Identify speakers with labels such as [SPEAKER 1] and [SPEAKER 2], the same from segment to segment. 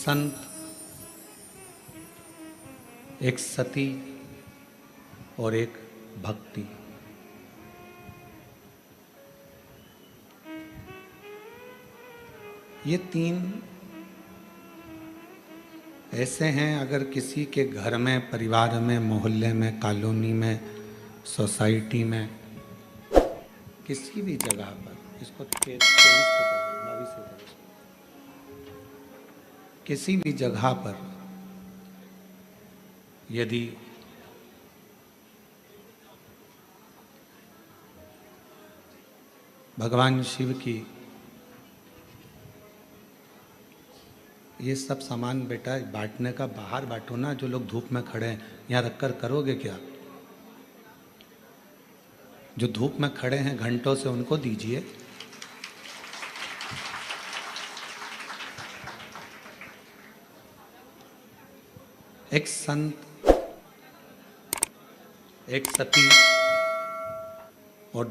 [SPEAKER 1] संत, एक सती और एक भक्ति। ये तीन ऐसे हैं, अगर किसी के घर में, परिवार में, मोहल्ले में, कॉलोनी में, सोसाइटी में, किसी भी जगह पर, इसको किसी भी जगह पर यदि भगवान शिव की ये सब सामान बेटा बांटने का बाहर बांटो ना, जो लोग धूप में खड़े हैं यहाँ रखकर करोगे क्या? जो धूप में खड़े हैं घंटों से उनको दीजिए। एक संत, एक सती और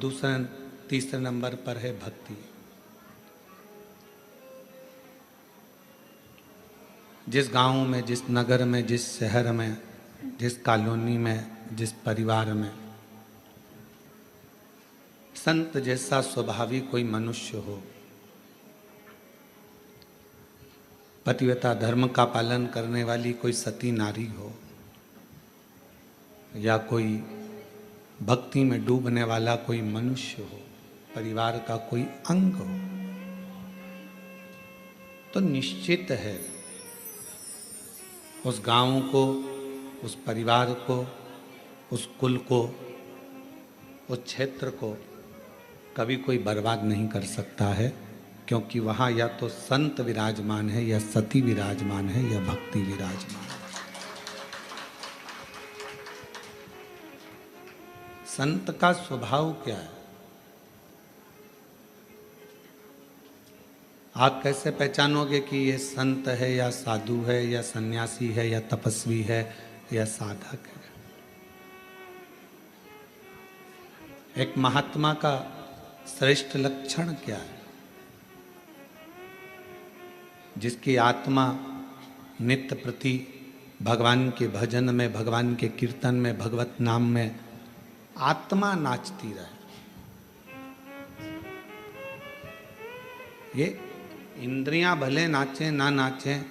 [SPEAKER 1] तीसरे नंबर पर है भक्ति। जिस गांव में, जिस नगर में, जिस शहर में, जिस कॉलोनी में, जिस परिवार में संत जैसा स्वभावी कोई मनुष्य हो, पतिव्रता धर्म का पालन करने वाली कोई सती नारी हो, या कोई भक्ति में डूबने वाला कोई मनुष्य हो, परिवार का कोई अंग हो, तो निश्चित है उस गांव को, उस परिवार को, उस कुल को, उस क्षेत्र को कभी कोई बर्बाद नहीं कर सकता है, क्योंकि वहाँ या तो संत विराजमान है, या सती विराजमान है, या भक्ति विराजमान है। संत का स्वभाव क्या है? आप कैसे पहचानोगे कि ये संत है, या साधु है, या सन्यासी है, या तपस्वी है, या साधक है? एक महात्मा का श्रेष्ठ लक्षण क्या है? जिसकी आत्मा नित्य प्रति भगवान के भजन में, भगवान के कीर्तन में, भगवत नाम में आत्मा नाचती रहे। ये इंद्रियां भले नाचें ना नाचें,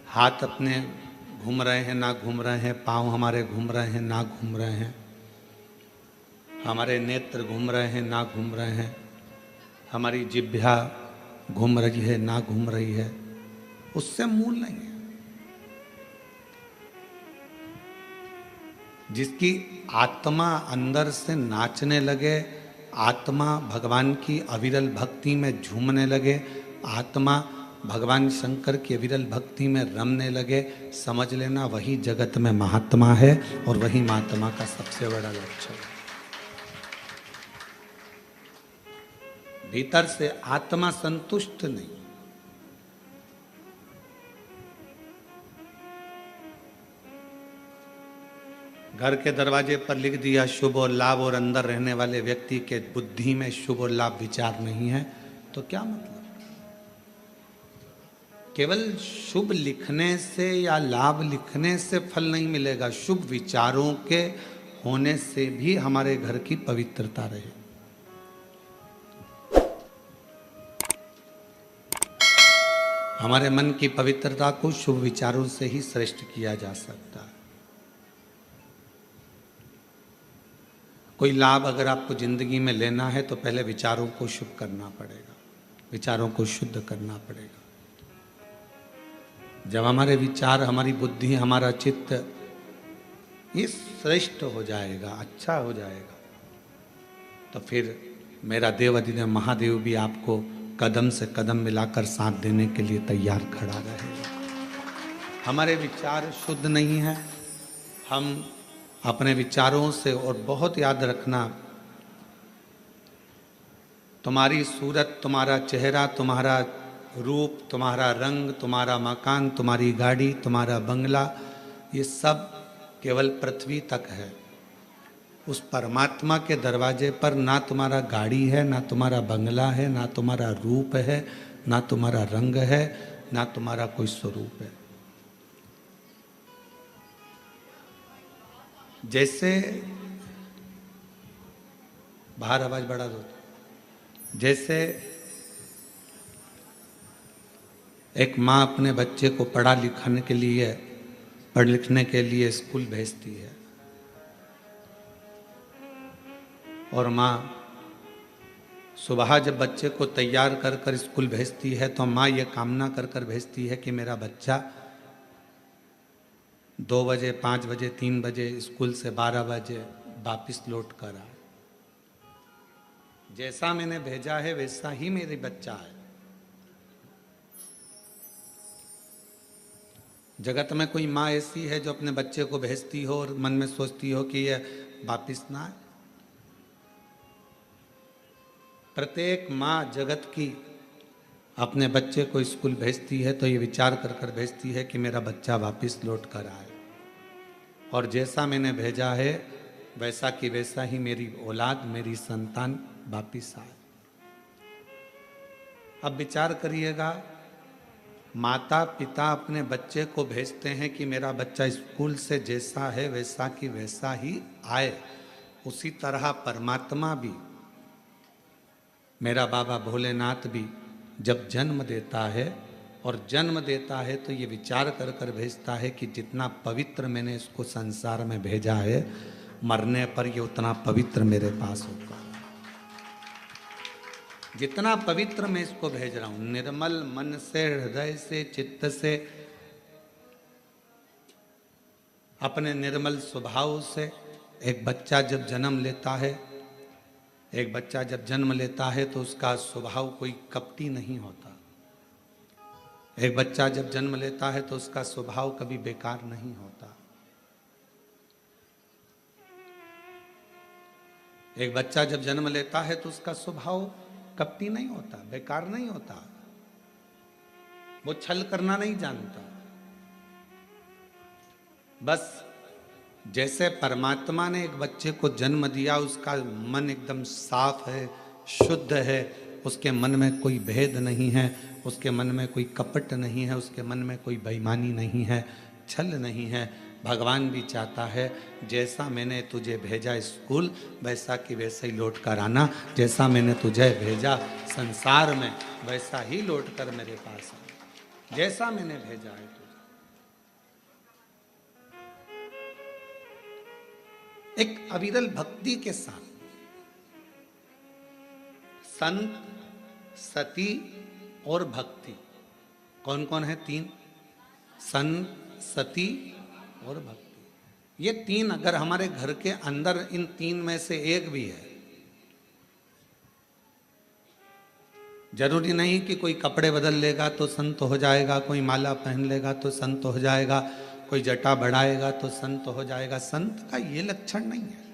[SPEAKER 1] हाथ अपने घूम रहे हैं ना घूम रहे हैं, पांव हमारे घूम रहे हैं ना घूम रहे हैं, हमारे नेत्र घूम रहे हैं ना घूम रहे हैं, हमारी जिह्वा घूम रही है ना घूम रही है, उससे मूल नहीं है। जिसकी आत्मा अंदर से नाचने लगे, आत्मा भगवान की अविरल भक्ति में झूमने लगे, आत्मा भगवान शंकर की अविरल भक्ति में रमने लगे, समझ लेना वही जगत में महात्मा है, और वही महात्मा का सबसे बड़ा लक्षण है। भीतर से आत्मा संतुष्ट नहीं। घर के दरवाजे पर लिख दिया शुभ और लाभ, और अंदर रहने वाले व्यक्ति के बुद्धि में शुभ और लाभ विचार नहीं है, तो क्या मतलब? केवल शुभ लिखने से या लाभ लिखने से फल नहीं मिलेगा, शुभ विचारों के होने से भी हमारे घर की पवित्रता रहे। हमारे मन की पवित्रता को शुभ विचारों से ही श्रेष्ठ किया जा सकता है। कोई लाभ अगर आपको जिंदगी में लेना है तो पहले विचारों को शुभ करना पड़ेगा, विचारों को शुद्ध करना पड़ेगा। जब हमारे विचार, हमारी बुद्धि, हमारा चित्त ये श्रेष्ठ हो जाएगा, अच्छा हो जाएगा, तो फिर मेरा देव अधिदेव महादेव भी आपको कदम से कदम मिलाकर साथ देने के लिए तैयार खड़ा रहेगा। हमारे विचार शुद्ध नहीं है, हम अपने विचारों से, और बहुत याद रखना, तुम्हारी सूरत, तुम्हारा चेहरा, तुम्हारा रूप, तुम्हारा रंग, तुम्हारा मकान, तुम्हारी गाड़ी, तुम्हारा बंगला, ये सब केवल पृथ्वी तक है। उस परमात्मा के दरवाजे पर ना तुम्हारा गाड़ी है, ना तुम्हारा बंगला है, ना तुम्हारा रूप है, ना तुम्हारा रंग है, ना तुम्हारा कोई स्वरूप है। जैसे बाहर आवाज बढ़ा दो। जैसे एक माँ अपने बच्चे को पढ़ लिखने के लिए स्कूल भेजती है, और माँ सुबह जब बच्चे को तैयार कर कर स्कूल भेजती है तो माँ ये कामना कर कर भेजती है कि मेरा बच्चा 2 बजे, 5 बजे, 3 बजे स्कूल से 12 बजे वापिस लौट कर आए। जैसा मैंने भेजा है वैसा ही मेरी बच्चा है। जगत में कोई माँ ऐसी है जो अपने बच्चे को भेजती हो और मन में सोचती हो कि यह वापिस ना आए? प्रत्येक माँ जगत की अपने बच्चे को स्कूल भेजती है तो ये विचार कर कर भेजती है कि मेरा बच्चा वापिस लौट कर आए, और जैसा मैंने भेजा है वैसा कि वैसा ही मेरी औलाद, मेरी संतान वापिस आए। अब विचार करिएगा, माता पिता अपने बच्चे को भेजते हैं कि मेरा बच्चा स्कूल से जैसा है वैसा कि वैसा ही आए, उसी तरह परमात्मा भी, मेरा बाबा भोलेनाथ भी जब जन्म देता है, और जन्म देता है तो ये विचार कर कर भेजता है कि जितना पवित्र मैंने इसको संसार में भेजा है, मरने पर ये उतना पवित्र मेरे पास होगा। जितना पवित्र मैं इसको भेज रहा हूं, निर्मल मन से, हृदय से, चित्त से, अपने निर्मल स्वभाव से एक बच्चा जब जन्म लेता है तो उसका स्वभाव कोई कपटी नहीं होता। एक बच्चा जब जन्म लेता है तो उसका स्वभाव कभी बेकार नहीं होता। एक बच्चा जब जन्म लेता है तो उसका स्वभाव कपटी नहीं होता, बेकार नहीं होता, वो छल करना नहीं जानता। बस जैसे परमात्मा ने एक बच्चे को जन्म दिया, उसका मन एकदम साफ है, शुद्ध है, उसके मन में कोई भेद नहीं है, उसके मन में कोई कपट नहीं है, उसके मन में कोई बेईमानी नहीं है, छल नहीं है। भगवान भी चाहता है जैसा मैंने तुझे भेजा स्कूल वैसा कि वैसे ही लौट कर आना, जैसा मैंने तुझे भेजा संसार में वैसा ही लौट कर मेरे पास आना, जैसा मैंने भेजा है तुझे। एक अविरल भक्ति के साथ संत, सती और भक्ति, कौन कौन है? 3, संत, सती और भक्ति। ये 3 अगर हमारे घर के अंदर इन 3 में से एक भी है, जरूरी नहीं कि कोई कपड़े बदल लेगा तो संत हो जाएगा, कोई माला पहन लेगा तो संत हो जाएगा, कोई जटा बढ़ाएगा तो संत हो जाएगा। संत का ये लक्षण नहीं है।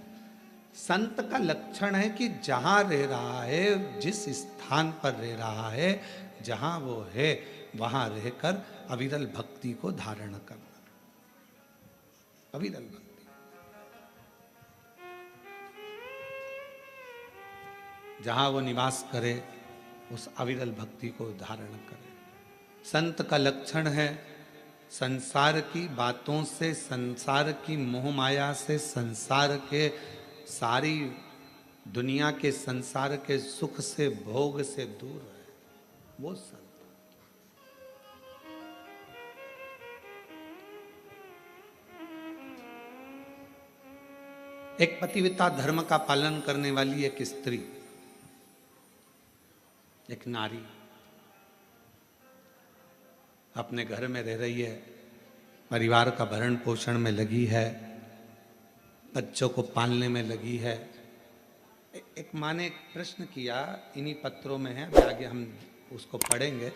[SPEAKER 1] संत का लक्षण है कि जहां रह रहा है, जिस स्थान पर रह रहा है, जहां वो है, वहां रहकर अविरल भक्ति को धारण करना। अविरल भक्ति, जहां वो निवास करे उस अविरल भक्ति को धारण करे। संत का लक्षण है संसार की बातों से, संसार की मोह माया से, संसार के सारी दुनिया के संसार के सुख से, भोग से दूर है, वो संत। एक पतिव्रता धर्म का पालन करने वाली एक स्त्री, एक नारी अपने घर में रह रही है, परिवार का भरण पोषण में लगी है, बच्चों को पालने में लगी है। एक माँ ने एक प्रश्न किया, इन्हीं पत्रों में है, अभी आगे हम उसको पढ़ेंगे।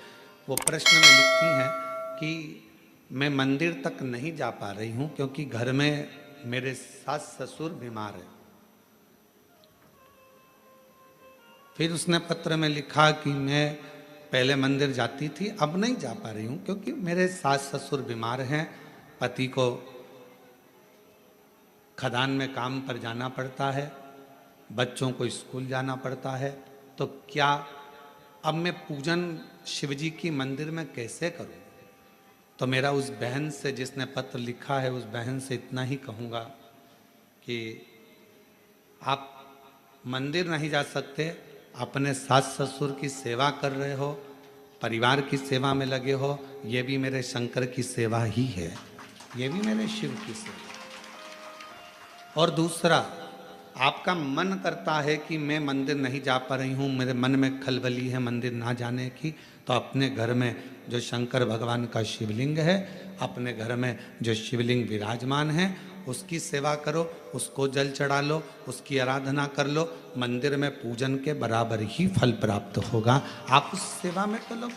[SPEAKER 1] वो प्रश्न में लिखती हैं कि मैं मंदिर तक नहीं जा पा रही हूँ क्योंकि घर में मेरे सास ससुर बीमार है। फिर उसने पत्र में लिखा कि मैं पहले मंदिर जाती थी, अब नहीं जा पा रही हूँ क्योंकि मेरे सास ससुर बीमार हैं, पति को खदान में काम पर जाना पड़ता है, बच्चों को स्कूल जाना पड़ता है, तो क्या अब मैं पूजन शिवजी की मंदिर में कैसे करूं? तो मेरा उस बहन से जिसने पत्र लिखा है, उस बहन से इतना ही कहूँगा कि आप मंदिर नहीं जा सकते, अपने सास ससुर की सेवा कर रहे हो, परिवार की सेवा में लगे हो, ये भी मेरे शंकर की सेवा ही है, ये भी मेरे शिव की सेवा। और दूसरा, आपका मन करता है कि मैं मंदिर नहीं जा पा रही हूँ, मेरे मन में खलबली है मंदिर ना जाने की, तो अपने घर में जो शंकर भगवान का शिवलिंग है, अपने घर में जो शिवलिंग विराजमान है, उसकी सेवा करो, उसको जल चढ़ा लो, उसकी आराधना कर लो, मंदिर में पूजन के बराबर ही फल प्राप्त होगा। आप उस सेवा में तो लोग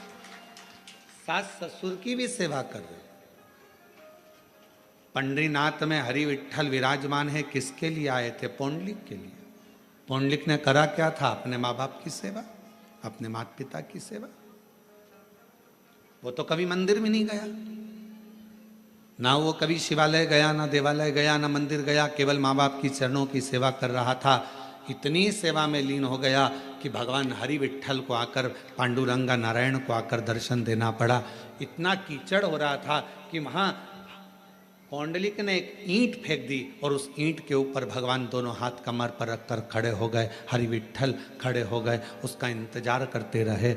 [SPEAKER 1] सास ससुर की भी सेवा कर रहे हो। पंडरीनाथ में हरि विठ्ठल विराजमान है, किसके लिए आए थे? पौंडलिक के लिए। पौंडलिक ने करा क्या था? अपने माँ बाप की सेवा, अपने माता पिता की सेवा। वो तो कभी मंदिर में नहीं गया, ना वो कभी शिवालय गया, ना देवालय गया, ना मंदिर गया, केवल माँ बाप की चरणों की सेवा कर रहा था। इतनी सेवा में लीन हो गया कि भगवान हरि विठ्ठल को आकर, पांडुरंगा नारायण को आकर दर्शन देना पड़ा। इतना कीचड़ हो रहा था कि वहाँ पौंडलिक ने एक ईंट फेंक दी और उस ईंट के ऊपर भगवान दोनों हाथ कमर पर रखकर खड़े हो गए, हरि विठ्ठल खड़े हो गए, उसका इंतजार करते रहे।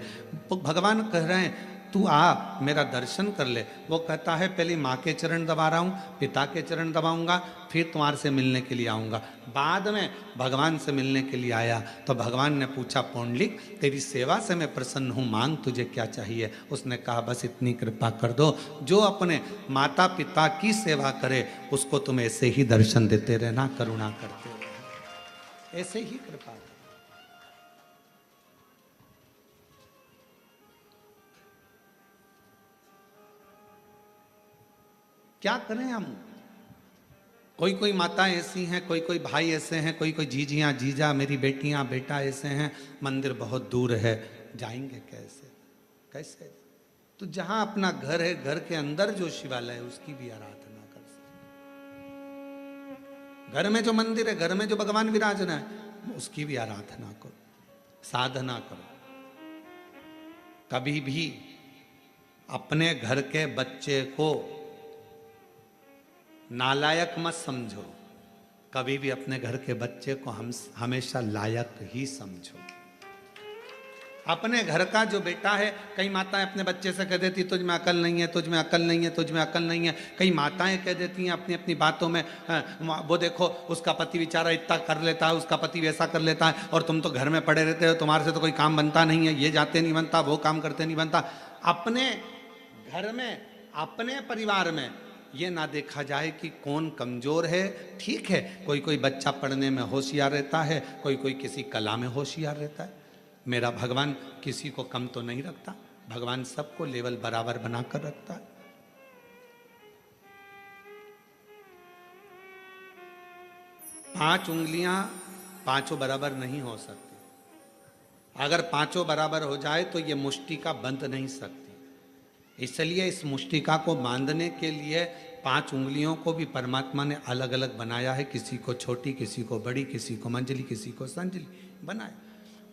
[SPEAKER 1] भगवान कह रहे हैं तू आ, मेरा दर्शन कर ले। वो कहता है पहले माँ के चरण दबा रहा हूँ, पिता के चरण दबाऊंगा, फिर तुम्हारे से मिलने के लिए आऊँगा। बाद में भगवान से मिलने के लिए आया तो भगवान ने पूछा, पौंडलिक तेरी सेवा से मैं प्रसन्न हूँ, मांग तुझे क्या चाहिए? उसने कहा बस इतनी कृपा कर दो, जो अपने माता पिता की सेवा करे उसको तुम ऐसे ही दर्शन देते रहना, करुणा करते रहना, ऐसे ही कृपा। क्या करें हम? कोई कोई माता ऐसी हैं, कोई कोई भाई ऐसे हैं, कोई कोई जीजियाँ जीजा, मेरी बेटियाँ बेटा ऐसे हैं, मंदिर बहुत दूर है, जाएंगे कैसे? कैसे? तो जहां अपना घर है, घर के अंदर जो शिवालय है उसकी भी आराधना कर सकते। घर में जो मंदिर है, घर में जो भगवान विराजना है, उसकी भी आराधना करो, साधना करो। कभी भी अपने घर के बच्चे को नालायक मत समझो, कभी भी अपने घर के बच्चे को हम हमेशा लायक ही समझो। अपने घर का जो बेटा है, कई माताएं अपने बच्चे से कह देती तुझ में अकल नहीं है, तुझ में अकल नहीं है, तुझ में अकल नहीं है। कई माताएं कह देती हैं अपनी अपनी बातों में, वो देखो उसका पति बेचारा इतना कर लेता है, उसका पति वैसा कर लेता है, और तुम तो घर में पड़े रहते हो, तुम्हारे से तो कोई काम बनता नहीं है, ये जाते नहीं बनता, वो काम करते नहीं बनता। अपने घर में, अपने परिवार में ये ना देखा जाए कि कौन कमजोर है। ठीक है, कोई कोई बच्चा पढ़ने में होशियार रहता है, कोई कोई किसी कला में होशियार रहता है। मेरा भगवान किसी को कम तो नहीं रखता, भगवान सबको लेवल बराबर बनाकर रखता है। पांच उंगलियां पांचों बराबर नहीं हो सकती। अगर पांचों बराबर हो जाए तो ये मुष्टिका बंध नहीं सकती। इसलिए इस मुष्टिका को बांधने के लिए पांच उंगलियों को भी परमात्मा ने अलग अलग बनाया है, किसी को छोटी, किसी को बड़ी, किसी को मंजली, किसी को संजली बनाया।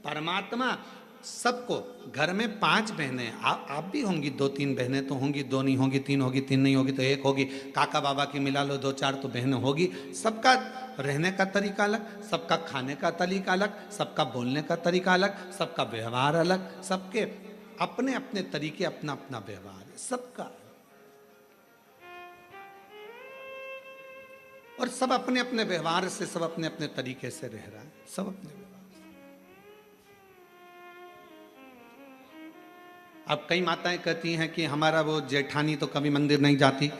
[SPEAKER 1] परमात्मा सबको, घर में पांच बहनें, आप भी होंगी, दो तीन बहनें तो होंगी, दो नहीं होगी, तीन होगी, तीन नहीं होगी तो एक होगी, काका बाबा की मिला लो दो चार तो बहनें होगी। सबका रहने का तरीका अलग, सबका खाने का तरीका अलग, सबका बोलने का तरीका अलग, सबका व्यवहार अलग, सबके अपने अपने तरीके, अपना अपना व्यवहार है सबका, और सब अपने अपने व्यवहार से, सब अपने अपने तरीके से रह रहा है, सब अपने व्यवहार। अब कई माताएं कहती हैं कि हमारा वो जेठानी तो कभी मंदिर नहीं जाती,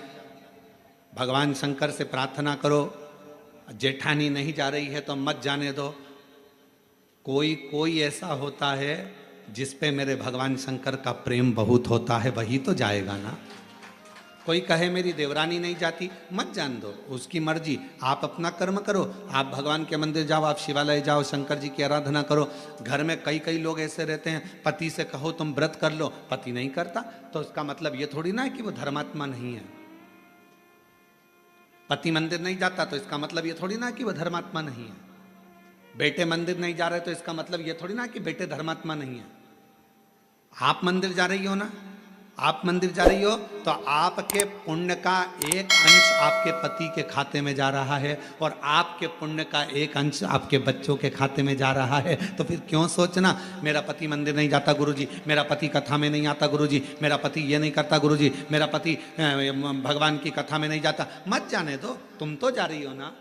[SPEAKER 1] भगवान शंकर से प्रार्थना करो, जेठानी नहीं जा रही है तो मत जाने दो। कोई कोई ऐसा होता है जिस पे मेरे भगवान शंकर का प्रेम बहुत होता है, वही तो जाएगा ना। कोई कहे मेरी देवरानी नहीं जाती, मत जान दो, उसकी मर्जी, आप अपना कर्म करो, आप भगवान के मंदिर जाओ, आप शिवालय जाओ, शंकर जी की आराधना करो। घर में कई कई लोग ऐसे रहते हैं, पति से कहो तुम व्रत कर लो, पति नहीं करता, तो उसका मतलब ये थोड़ी ना है कि वो धर्मात्मा नहीं है। पति मंदिर नहीं जाता तो इसका मतलब ये थोड़ी ना कि वो धर्मात्मा नहीं है। बेटे मंदिर नहीं जा रहे तो इसका मतलब ये थोड़ी ना कि बेटे धर्मात्मा नहीं है। आप मंदिर जा रही हो ना, आप मंदिर जा रही हो तो आपके पुण्य का एक अंश आपके पति के खाते में जा रहा है और आपके पुण्य का एक अंश आपके बच्चों के खाते में जा रहा है। तो फिर क्यों सोचना मेरा पति मंदिर नहीं जाता गुरुजी, मेरा पति कथा में नहीं आता गुरुजी, मेरा पति ये नहीं करता गुरुजी, मेरा पति भगवान की कथा में नहीं जाता। मत जाने दो, तुम तो जा रही हो ना।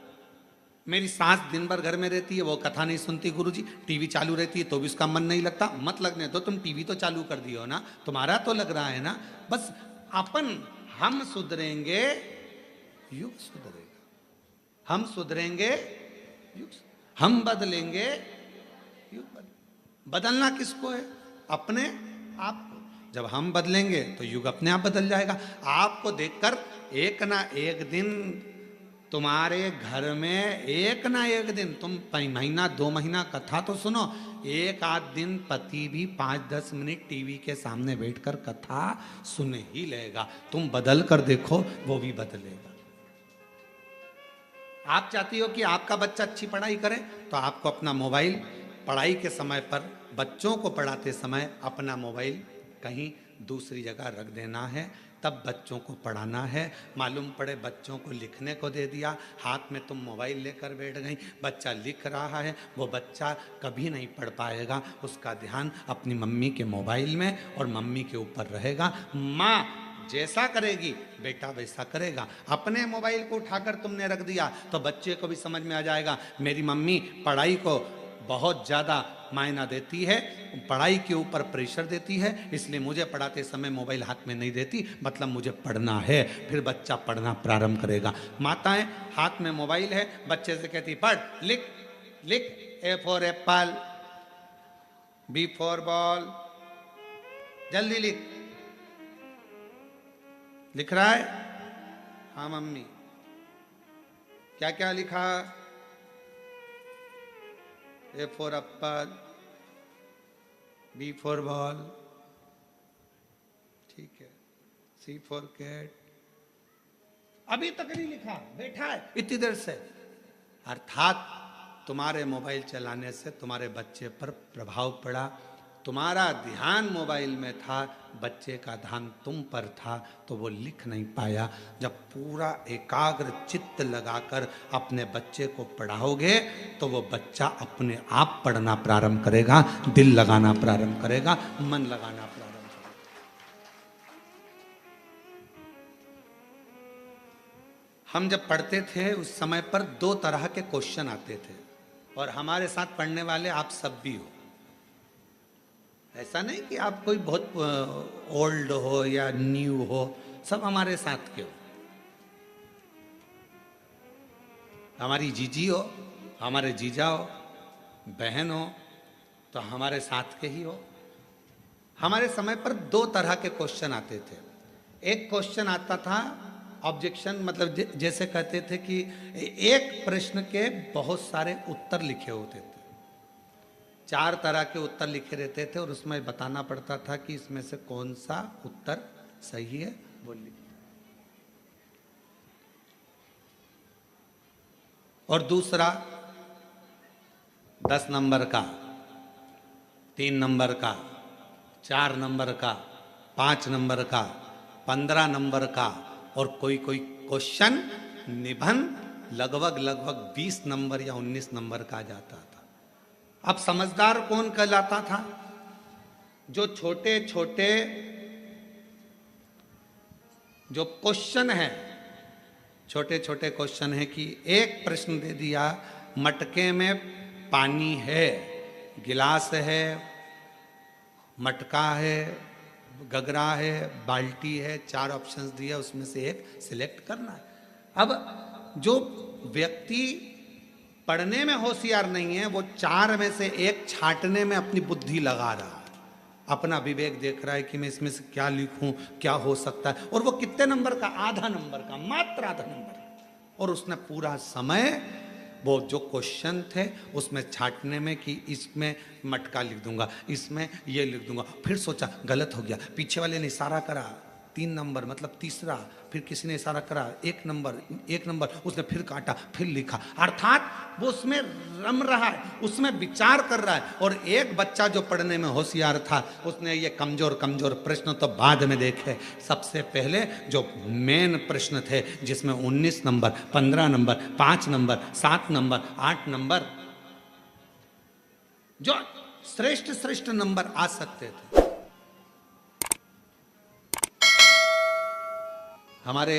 [SPEAKER 1] मेरी सास दिन भर घर में रहती है, वो कथा नहीं सुनती गुरुजी, टीवी चालू रहती है तो भी उसका मन नहीं लगता। मत लगने दो, तुम टीवी तो चालू कर दियो ना, तुम्हारा तो लग रहा है ना। बस हम सुधरेंगे युग सुधरेगा, हम सुधरेंगे युग, हम बदलेंगे युग बदलना किसको है? अपने आप को। जब हम बदलेंगे तो युग अपने आप बदल जाएगा। आपको देखकर एक ना एक दिन तुम्हारे घर में, एक ना एक दिन, तुम महीना 2 महीना कथा तो सुनो, एक आध दिन पति भी 5-10 मिनट टीवी के सामने बैठकर कथा सुन ही लेगा। तुम बदल कर देखो, वो भी बदलेगा। आप चाहती हो कि आपका बच्चा अच्छी पढ़ाई करे, तो आपको अपना मोबाइल पढ़ाई के समय पर, बच्चों को पढ़ाते समय अपना मोबाइल कहीं दूसरी जगह रख देना है, तब बच्चों को पढ़ाना है। मालूम पड़े बच्चों को लिखने को दे दिया, हाथ में तुम मोबाइल लेकर बैठ गई, बच्चा लिख रहा है, वो बच्चा कभी नहीं पढ़ पाएगा। उसका ध्यान अपनी मम्मी के मोबाइल में और मम्मी के ऊपर रहेगा। माँ जैसा करेगी बेटा वैसा करेगा। अपने मोबाइल को उठाकर तुमने रख दिया तो बच्चे को भी समझ में आ जाएगा मेरी मम्मी पढ़ाई को बहुत ज़्यादा मायना देती है, पढ़ाई के ऊपर प्रेशर देती है, इसलिए मुझे पढ़ाते समय मोबाइल हाथ में नहीं देती, मतलब मुझे पढ़ना है। फिर बच्चा पढ़ना प्रारंभ करेगा। माताएं हाथ में मोबाइल है, बच्चे से कहती पढ़, लिख लिख, A for apple, B for ball, जल्दी लिख। लिख रहा है? हाँ मम्मी। क्या क्या लिखा? A for apple, B for ball, ठीक है, C for cat, अभी तक नहीं लिखा, बैठा है इतनी देर से। अर्थात तुम्हारे मोबाइल चलाने से तुम्हारे बच्चे पर प्रभाव पड़ा, तुम्हारा ध्यान मोबाइल में था, बच्चे का ध्यान तुम पर था, तो वो लिख नहीं पाया। जब पूरा एकाग्र चित्त लगाकर अपने बच्चे को पढ़ाओगे तो वो बच्चा अपने आप पढ़ना प्रारंभ करेगा, दिल लगाना प्रारंभ करेगा, मन लगाना प्रारंभ करेगा। हम जब पढ़ते थे उस समय पर 2 तरह के क्वेश्चन आते थे, और हमारे साथ पढ़ने वाले आप सब भी हो। ऐसा नहीं कि आप कोई बहुत ओल्ड हो या न्यू हो, सब हमारे साथ के हो। हमारी जीजी हो, हमारे जीजा हो, बहन हो, तो हमारे साथ के ही हो। हमारे समय पर 2 तरह के क्वेश्चन आते थे। एक क्वेश्चन आता था ऑब्जेक्शन, मतलब जैसे कहते थे कि एक प्रश्न के बहुत सारे उत्तर लिखे होते थे, 4 तरह के उत्तर लिखे रहते थे, और उसमें बताना पड़ता था कि इसमें से कौन सा उत्तर सही है, वो लिख। और दूसरा 10 नंबर का, 3 नंबर का, 4 नंबर का, 5 नंबर का, 15 नंबर का, और कोई कोई क्वेश्चन निबंध लगभग 20 नंबर या 19 नंबर का जाता था। अब समझदार कौन कहलाता था? जो छोटे छोटे जो क्वेश्चन है, छोटे छोटे क्वेश्चन है कि एक प्रश्न दे दिया, मटके में पानी है, गिलास है, मटका है, गगरा है, बाल्टी है, 4 ऑप्शंस दिया, उसमें से एक सिलेक्ट करना है। अब जो व्यक्ति पढ़ने में होशियार नहीं है, वो 4 में से एक छांटने में अपनी बुद्धि लगा रहा है, अपना विवेक देख रहा है कि मैं इसमें से क्या लिखूं, क्या हो सकता है। और वो कितने नंबर का? आधा नंबर का, मात्र आधा नंबर। और उसने पूरा समय वो जो क्वेश्चन थे उसमें छांटने में कि इसमें मटका लिख दूंगा, इसमें ये लिख दूंगा, फिर सोचा गलत हो गया, पीछे वाले ने इशारा करा 3 नंबर मतलब तीसरा, फिर किसी ने इशारा करा 1 नंबर, 1 नंबर, उसने फिर काटा, फिर लिखा, अर्थात वो उसमें रम रहा है, उसमें विचार कर रहा है। और एक बच्चा जो पढ़ने में होशियार था, उसने ये कमजोर कमजोर प्रश्न तो बाद में देखे, सबसे पहले जो मेन प्रश्न थे जिसमें 19 number, 15 number, 5 number, 7 number, 8 number, जो श्रेष्ठ श्रेष्ठ नंबर आ सकते थे, हमारे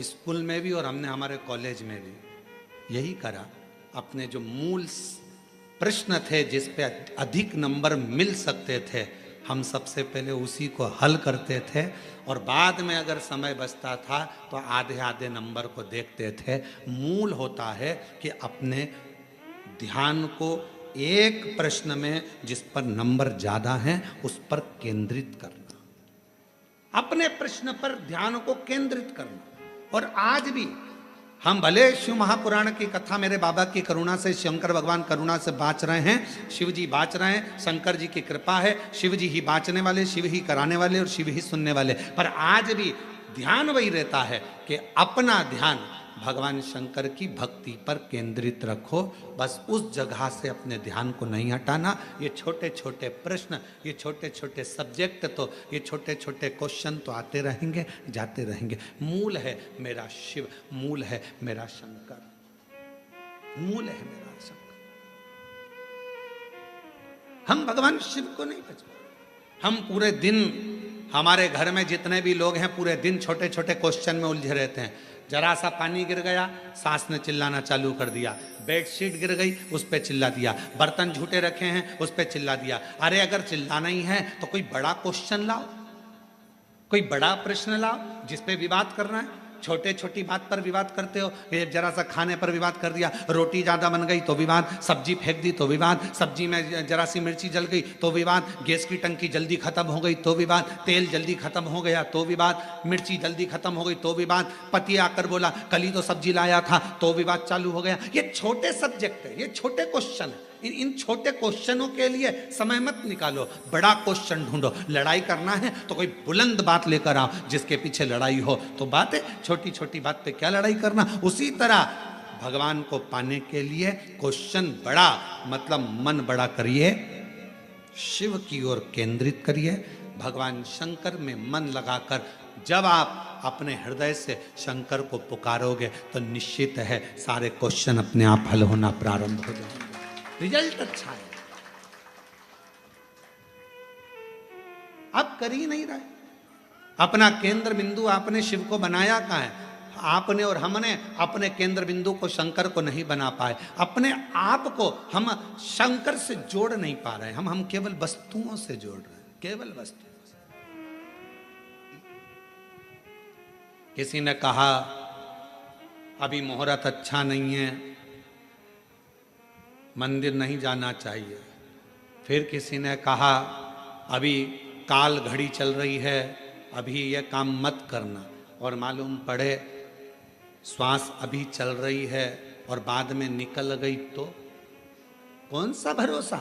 [SPEAKER 1] स्कूल में भी और हमने हमारे कॉलेज में भी यही करा। अपने जो मूल प्रश्न थे जिस पे अधिक नंबर मिल सकते थे, हम सबसे पहले उसी को हल करते थे, और बाद में अगर समय बचता था तो आधे आधे नंबर को देखते थे। मूल होता है कि अपने ध्यान को एक प्रश्न में जिस पर नंबर ज्यादा हैं उस पर केंद्रित करना, अपने प्रश्न पर ध्यान को केंद्रित करना। और आज भी हम भले शिव महापुराण की कथा मेरे बाबा की करुणा से, शंकर भगवान करुणा से बाँच रहे हैं, शिव जी बाँच रहे हैं, शंकर जी की कृपा है, शिव जी ही बाँचने वाले, शिव ही कराने वाले और शिव ही सुनने वाले, पर आज भी ध्यान वही रहता है कि अपना ध्यान भगवान शंकर की भक्ति पर केंद्रित रखो। बस उस जगह से अपने ध्यान को नहीं हटाना। ये छोटे छोटे प्रश्न, ये छोटे छोटे सब्जेक्ट, तो ये छोटे छोटे क्वेश्चन तो आते रहेंगे जाते रहेंगे। मूल है मेरा शिव, मूल है मेरा शंकर, मूल है मेरा शंकर। हम भगवान शिव को नहीं पहचानते। हम पूरे दिन, हमारे घर में जितने भी लोग हैं पूरे दिन छोटे छोटे क्वेश्चन में उलझे रहते हैं। जरा सा पानी गिर गया, सास ने चिल्लाना चालू कर दिया, बेडशीट गिर गई, उस पर चिल्ला दिया, बर्तन झूठे रखे हैं, उस पर चिल्ला दिया। अरे अगर चिल्लाना ही है तो कोई बड़ा क्वेश्चन लाओ, कोई बड़ा प्रश्न लाओ जिस पे विवाद करना है। छोटे छोटी बात पर विवाद करते हो। ये जरा सा खाने पर विवाद कर दिया, रोटी ज्यादा बन गई तो विवाद, सब्जी फेंक दी तो विवाद, सब्जी में जरा सी मिर्ची जल गई तो विवाद, गैस की टंकी जल्दी खत्म हो गई तो विवाद, तेल जल्दी खत्म हो गया तो विवाद, मिर्ची जल्दी खत्म हो गई तो विवाद, पति आकर बोला कल ही तो सब्जी लाया था तो विवाद चालू हो गया। ये छोटे सब्जेक्ट है, ये छोटे क्वेश्चन है। इन छोटे क्वेश्चनों के लिए समय मत निकालो, बड़ा क्वेश्चन ढूंढो। लड़ाई करना है तो कोई बुलंद बात लेकर आओ जिसके पीछे लड़ाई हो। तो बात है, छोटी छोटी बात पे क्या लड़ाई करना। उसी तरह भगवान को पाने के लिए क्वेश्चन बड़ा, मतलब मन बड़ा करिए, शिव की ओर केंद्रित करिए। भगवान शंकर में मन लगाकर जब आप अपने हृदय से शंकर को पुकारोगे तो निश्चित है सारे क्वेश्चन अपने आप हल होना प्रारंभ हो जाएंगे, रिजल्ट अच्छा है। आप कर ही नहीं रहे। अपना केंद्र बिंदु आपने शिव को बनाया कहाँ है? आपने और हमने अपने केंद्र बिंदु को शंकर को नहीं बना पाए। अपने आप को हम शंकर से जोड़ नहीं पा रहे। हम केवल वस्तुओं से जोड़ रहे हैं, केवल वस्तुओं से। किसी ने कहा अभी मुहूर्त अच्छा नहीं है, मंदिर नहीं जाना चाहिए। फिर किसी ने कहा अभी काल घड़ी चल रही है, अभी यह काम मत करना। और मालूम पड़े श्वास अभी चल रही है और बाद में निकल गई तो कौन सा भरोसा?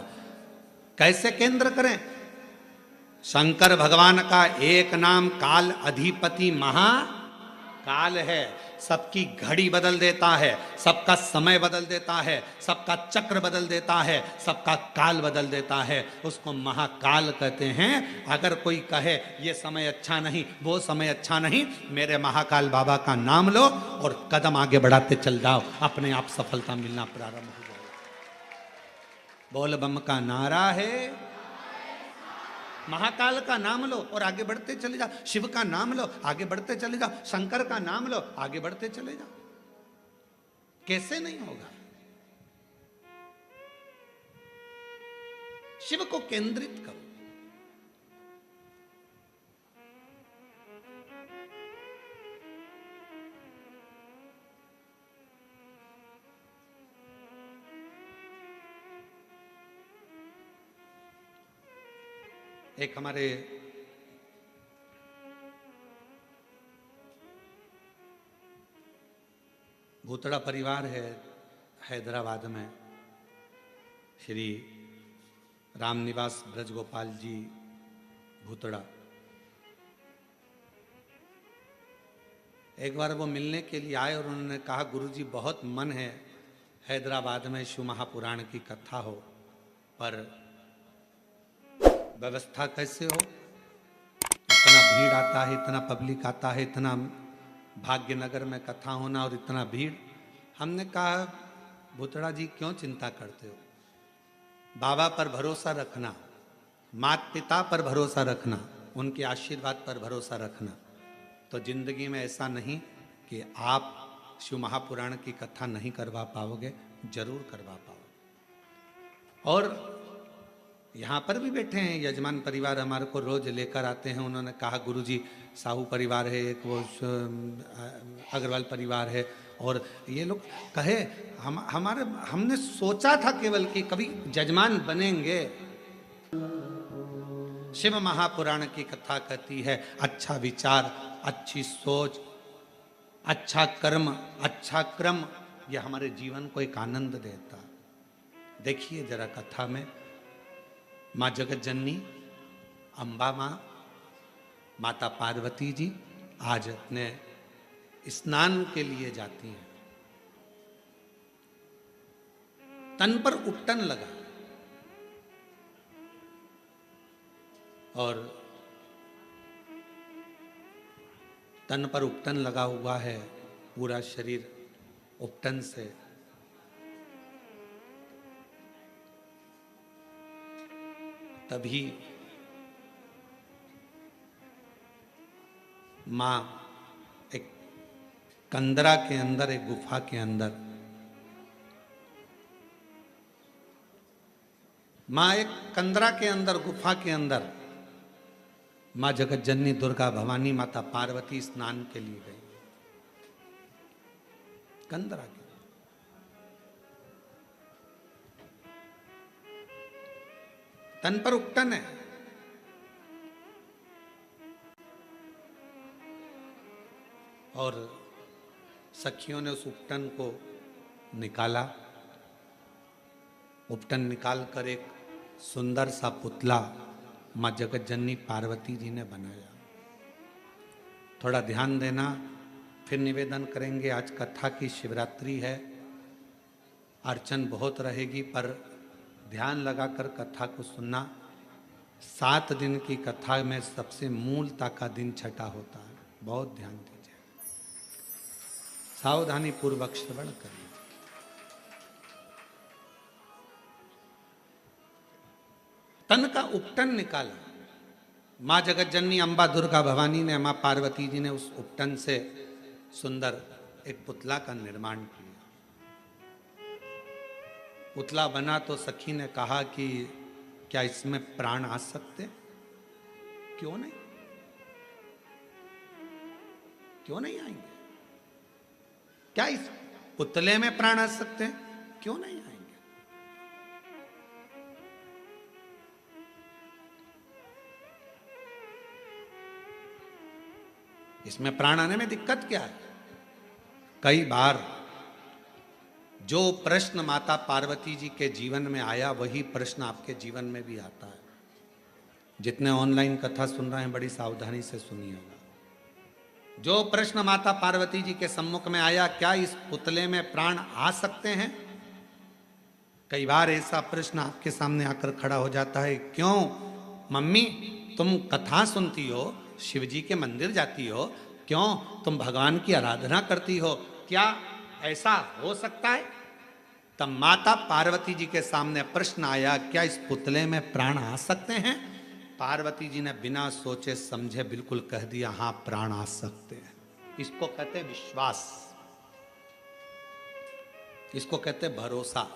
[SPEAKER 1] कैसे केंद्र करें? शंकर भगवान का एक नाम काल अधिपति महाकाल है। सबकी घड़ी बदल देता है, सबका समय बदल देता है, सबका चक्र बदल देता है, सबका काल बदल देता है। उसको महाकाल कहते हैं। अगर कोई कहे ये समय अच्छा नहीं, वो समय अच्छा नहीं, मेरे महाकाल बाबा का नाम लो और कदम आगे बढ़ाते चल जाओ, अपने आप सफलता मिलना प्रारंभ हो जाएगी। बोल बम का नारा है, महाकाल का नाम लो और आगे बढ़ते चले जाओ, शिव का नाम लो आगे बढ़ते चले जाओ, शंकर का नाम लो आगे बढ़ते चले जाओ। कैसे नहीं होगा? शिव को केंद्रित करो। एक हमारे भूतड़ा परिवार है हैदराबाद में, श्री रामनिवास ब्रजगोपाल जी भूतड़ा। एक बार वो मिलने के लिए आए और उन्होंने कहा, गुरुजी बहुत मन है हैदराबाद में शिव महापुराण की कथा हो, पर व्यवस्था कैसे हो, इतना भीड़ आता है, इतना पब्लिक आता है, इतना भाग्यनगर में कथा होना और इतना भीड़। हमने कहा, भूतड़ा जी क्यों चिंता करते हो, बाबा पर भरोसा रखना, माता पिता पर भरोसा रखना, उनके आशीर्वाद पर भरोसा रखना, तो जिंदगी में ऐसा नहीं कि आप शिव महापुराण की कथा नहीं करवा पाओगे, जरूर करवा पाओगे। और यहाँ पर भी बैठे हैं यजमान परिवार, हमारे को रोज लेकर आते हैं। उन्होंने कहा, गुरुजी साहू परिवार है, एक वो अग्रवाल परिवार है, और ये लोग कहे हमने सोचा था केवल कि कभी जजमान बनेंगे। शिव महापुराण की कथा कहती है, अच्छा विचार, अच्छी सोच, अच्छा कर्म, अच्छा क्रम, यह हमारे जीवन को एक आनंद देता। देखिए जरा कथा में माँ जगत जननी अम्बा माँ, माता पार्वती जी आज अपने स्नान के लिए जाती हैं। तन पर उपटन लगा और तन पर उपटन लगा हुआ है, पूरा शरीर उपटन से तभी माँ एक कंदरा के अंदर, एक गुफा के अंदर, माँ एक कंदरा के अंदर, गुफा के अंदर माँ जगत जननी दुर्गा भवानी माता पार्वती स्नान के लिए गई कंदरा के। तन पर उपटन है और सखियों ने उस उपटन को निकाला। उपटन निकालकर एक सुंदर सा पुतला माँ जगत जननी पार्वती जी ने बनाया। थोड़ा ध्यान देना, फिर निवेदन करेंगे। आज कथा की शिवरात्रि है, अर्चन बहुत रहेगी, पर ध्यान लगाकर कथा को सुनना। 7 दिन की कथा में सबसे मूलता का दिन छठा होता है, बहुत ध्यान दीजिए, सावधानी पूर्वक श्रवण करिए। तन का उपटन निकाला। माँ जगत जननी अम्बा दुर्गा भवानी ने, माँ पार्वती जी ने उस उपटन से सुंदर एक पुतला का निर्माण किया। पुतला बना तो सखी ने कहा कि क्या इसमें प्राण आ सकते? क्यों नहीं, क्यों नहीं आएंगे? क्या इस पुतले में प्राण आ सकते हैं? क्यों नहीं आएंगे? इसमें प्राण आने में दिक्कत क्या है? कई बार जो प्रश्न माता पार्वती जी के जीवन में आया, वही प्रश्न आपके जीवन में भी आता है। जितने ऑनलाइन कथा सुन रहे हैं, बड़ी सावधानी से सुनिएगा। जो प्रश्न माता पार्वती जी के सम्मुख में आया, क्या इस पुतले में प्राण आ सकते हैं? कई बार ऐसा प्रश्न आपके सामने आकर खड़ा हो जाता है, क्यों मम्मी तुम कथा सुनती हो, शिव जी के मंदिर जाती हो, क्यों तुम भगवान की आराधना करती हो, क्या ऐसा हो सकता है? तब माता पार्वती जी के सामने प्रश्न आया, क्या इस पुतले में प्राण आ सकते हैं? पार्वती जी ने बिना सोचे समझे बिल्कुल कह दिया, हाँ प्राण आ सकते हैं। इसको कहते हैं विश्वास, इसको कहते हैं भरोसा।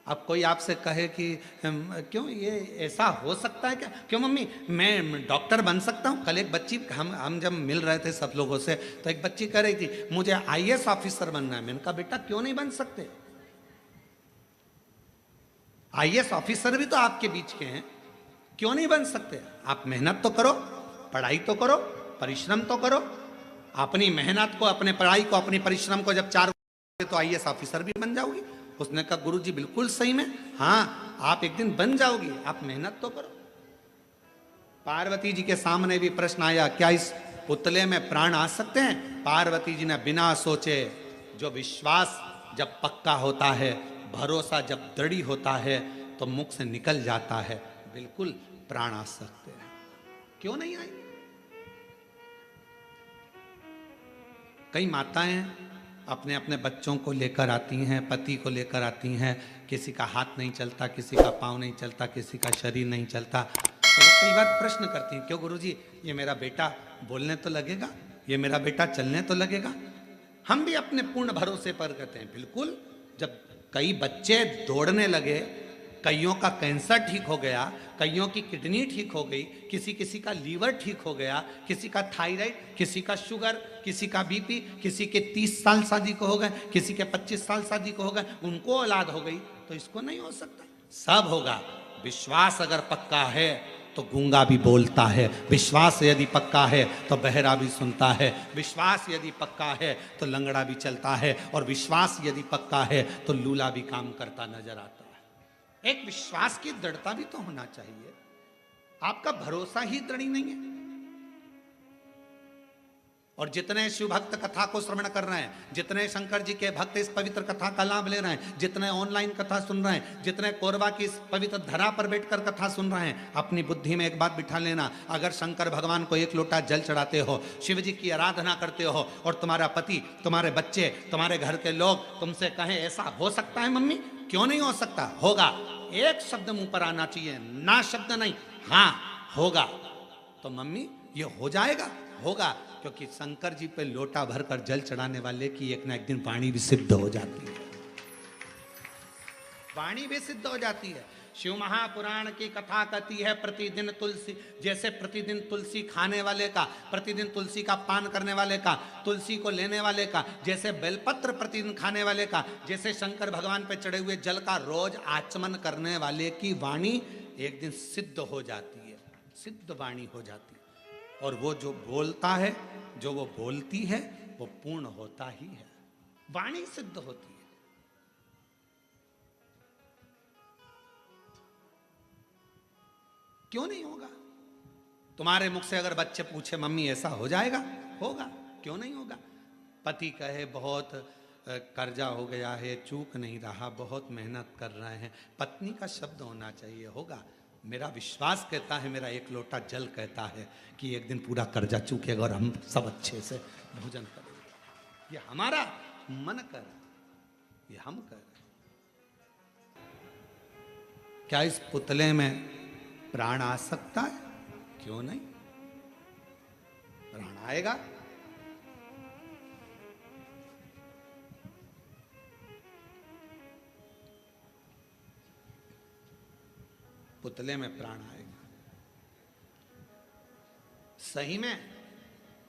[SPEAKER 1] अब कोई आपसे कहे कि क्यों ये ऐसा हो सकता है क्या? क्यों मम्मी मैं डॉक्टर बन सकता हूँ? कल एक बच्ची, हम जब मिल रहे थे सब लोगों से, तो एक बच्ची कह रही थी मुझे आईएएस ऑफिसर बनना है। मैंने कहा बेटा क्यों नहीं बन सकते? आईएएस ऑफिसर भी तो आपके बीच के हैं, क्यों नहीं बन सकते? आप मेहनत तो करो, पढ़ाई तो करो, परिश्रम तो करो। अपनी मेहनत को, अपने पढ़ाई को, अपनी परिश्रम को जब 4 तो आईएएस ऑफिसर भी बन जाओगी। उसने कहा गुरुजी बिल्कुल सही में, हाँ आप एक दिन बन जाओगी, आप मेहनत तो करो। पार्वती जी के सामने भी प्रश्न आया, क्या इस पुतले में प्राण आ सकते हैं? पार्वती जी ने बिना सोचे, जो विश्वास जब पक्का होता है, भरोसा जब दृढ़ होता है, तो मुख से निकल जाता है, बिल्कुल प्राण आ सकते हैं। क्यों नहीं आए? कई माताएं अपने अपने बच्चों को लेकर आती हैं, पति को लेकर आती हैं, किसी का हाथ नहीं चलता, किसी का पाँव नहीं चलता, किसी का शरीर नहीं चलता, तो वो कई बार प्रश्न करती हैं, क्यों गुरुजी, ये मेरा बेटा बोलने तो लगेगा, ये मेरा बेटा चलने तो लगेगा? हम भी अपने पूर्ण भरोसे पर कहते हैं बिल्कुल। जब कई बच्चे दौड़ने लगे, कईयों का कैंसर ठीक हो गया, कईयों की किडनी ठीक हो गई, किसी का लीवर ठीक हो गया, किसी का थायराइड, किसी का शुगर, किसी का बीपी, किसी के 30 साल शादी को हो गए, किसी के 25 साल शादी को हो गए, उनको औलाद हो गई, तो इसको नहीं हो सकता? सब होगा। विश्वास अगर पक्का है तो गूंगा भी बोलता है, विश्वास यदि पक्का है तो बहरा भी सुनता है, विश्वास यदि पक्का है तो लंगड़ा भी चलता है, और विश्वास यदि पक्का है तो लूला भी काम करता नजर आता है। एक विश्वास की दृढ़ता भी तो होना चाहिए। आपका भरोसा ही दृढ़ नहीं है। और जितने शिव भक्त कथा को श्रवण कर रहे हैं, जितने शंकर जी के भक्त इस पवित्र कथा का लाभ ले रहे हैं, जितने ऑनलाइन कथा सुन रहे हैं, जितने कोरबा की इस पवित्र धरा पर बैठकर कथा सुन रहे हैं, अपनी बुद्धि में एक बात बिठा लेना, अगर शंकर भगवान को एक लोटा जल चढ़ाते हो, शिव जी की आराधना करते हो, और तुम्हारा पति, तुम्हारे बच्चे, तुम्हारे घर के लोग तुमसे कहें ऐसा हो सकता है मम्मी, क्यों नहीं हो सकता? होगा। एक शब्द मुंह पर आना चाहिए, ना शब्द नहीं, हाँ होगा। तो मम्मी ये हो जाएगा, होगा, क्योंकि शंकर जी पे लोटा भरकर जल चढ़ाने वाले की एक ना एक दिन वाणी भी सिद्ध हो जाती है, वाणी भी सिद्ध हो जाती है। शिव महापुराण की कथा कहती है, प्रतिदिन तुलसी, जैसे प्रतिदिन तुलसी खाने वाले का, प्रतिदिन तुलसी का पान करने वाले का, तुलसी को लेने वाले का, जैसे बेलपत्र प्रतिदिन खाने वाले का, जैसे शंकर भगवान पे चढ़े हुए जल का रोज आचमन करने वाले की वाणी एक दिन सिद्ध हो जाती है, सिद्ध वाणी हो जाती है। और वो जो बोलता है, जो वो बोलती है, वो पूर्ण होता ही है, वाणी सिद्ध होती है। क्यों नहीं होगा? तुम्हारे मुख से अगर बच्चे पूछे मम्मी ऐसा हो जाएगा, होगा, क्यों नहीं होगा? पति कहे बहुत कर्जा हो गया है, चूक नहीं रहा, बहुत मेहनत कर रहे हैं, पत्नी का शब्द होना चाहिए, होगा। मेरा विश्वास कहता है, मेरा एक लोटा जल कहता है कि एक दिन पूरा कर्जा चूकेगा और हम सब अच्छे से भोजन करेंगे। ये हमारा मन कर, ये हम कर। क्या इस पुतले में प्राण आ सकता है? क्यों नहीं, प्राण आएगा। पुतले में प्राण आएगा, सही में।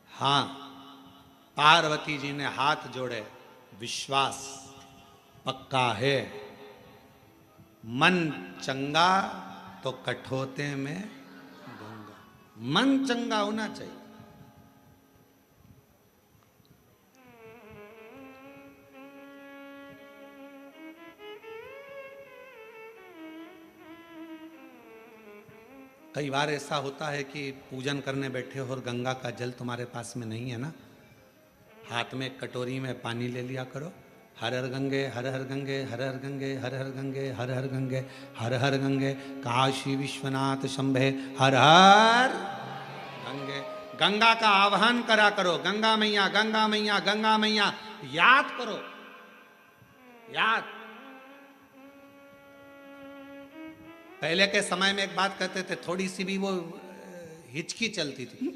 [SPEAKER 1] हां, पार्वती जी ने हाथ जोड़े, विश्वास पक्का है, मन चंगा तो कठोते में गंगा, मन चंगा होना चाहिए। कई बार ऐसा होता है कि पूजन करने बैठे हो और गंगा का जल तुम्हारे पास में नहीं है ना, हाथ में कटोरी में पानी ले लिया करो, हर हर गंगे हर हर गंगे हर हर गंगे हर हर गंगे हर हर गंगे हर हर गंगे, काशी विश्वनाथ शंभे हर हर गंगे। गंगा का आह्वान करा करो, गंगा मैया गंगा मैया गंगा मैया, याद करो, याद। पहले के समय में एक बात कहते थे, थोड़ी सी भी वो हिचकी चलती थी,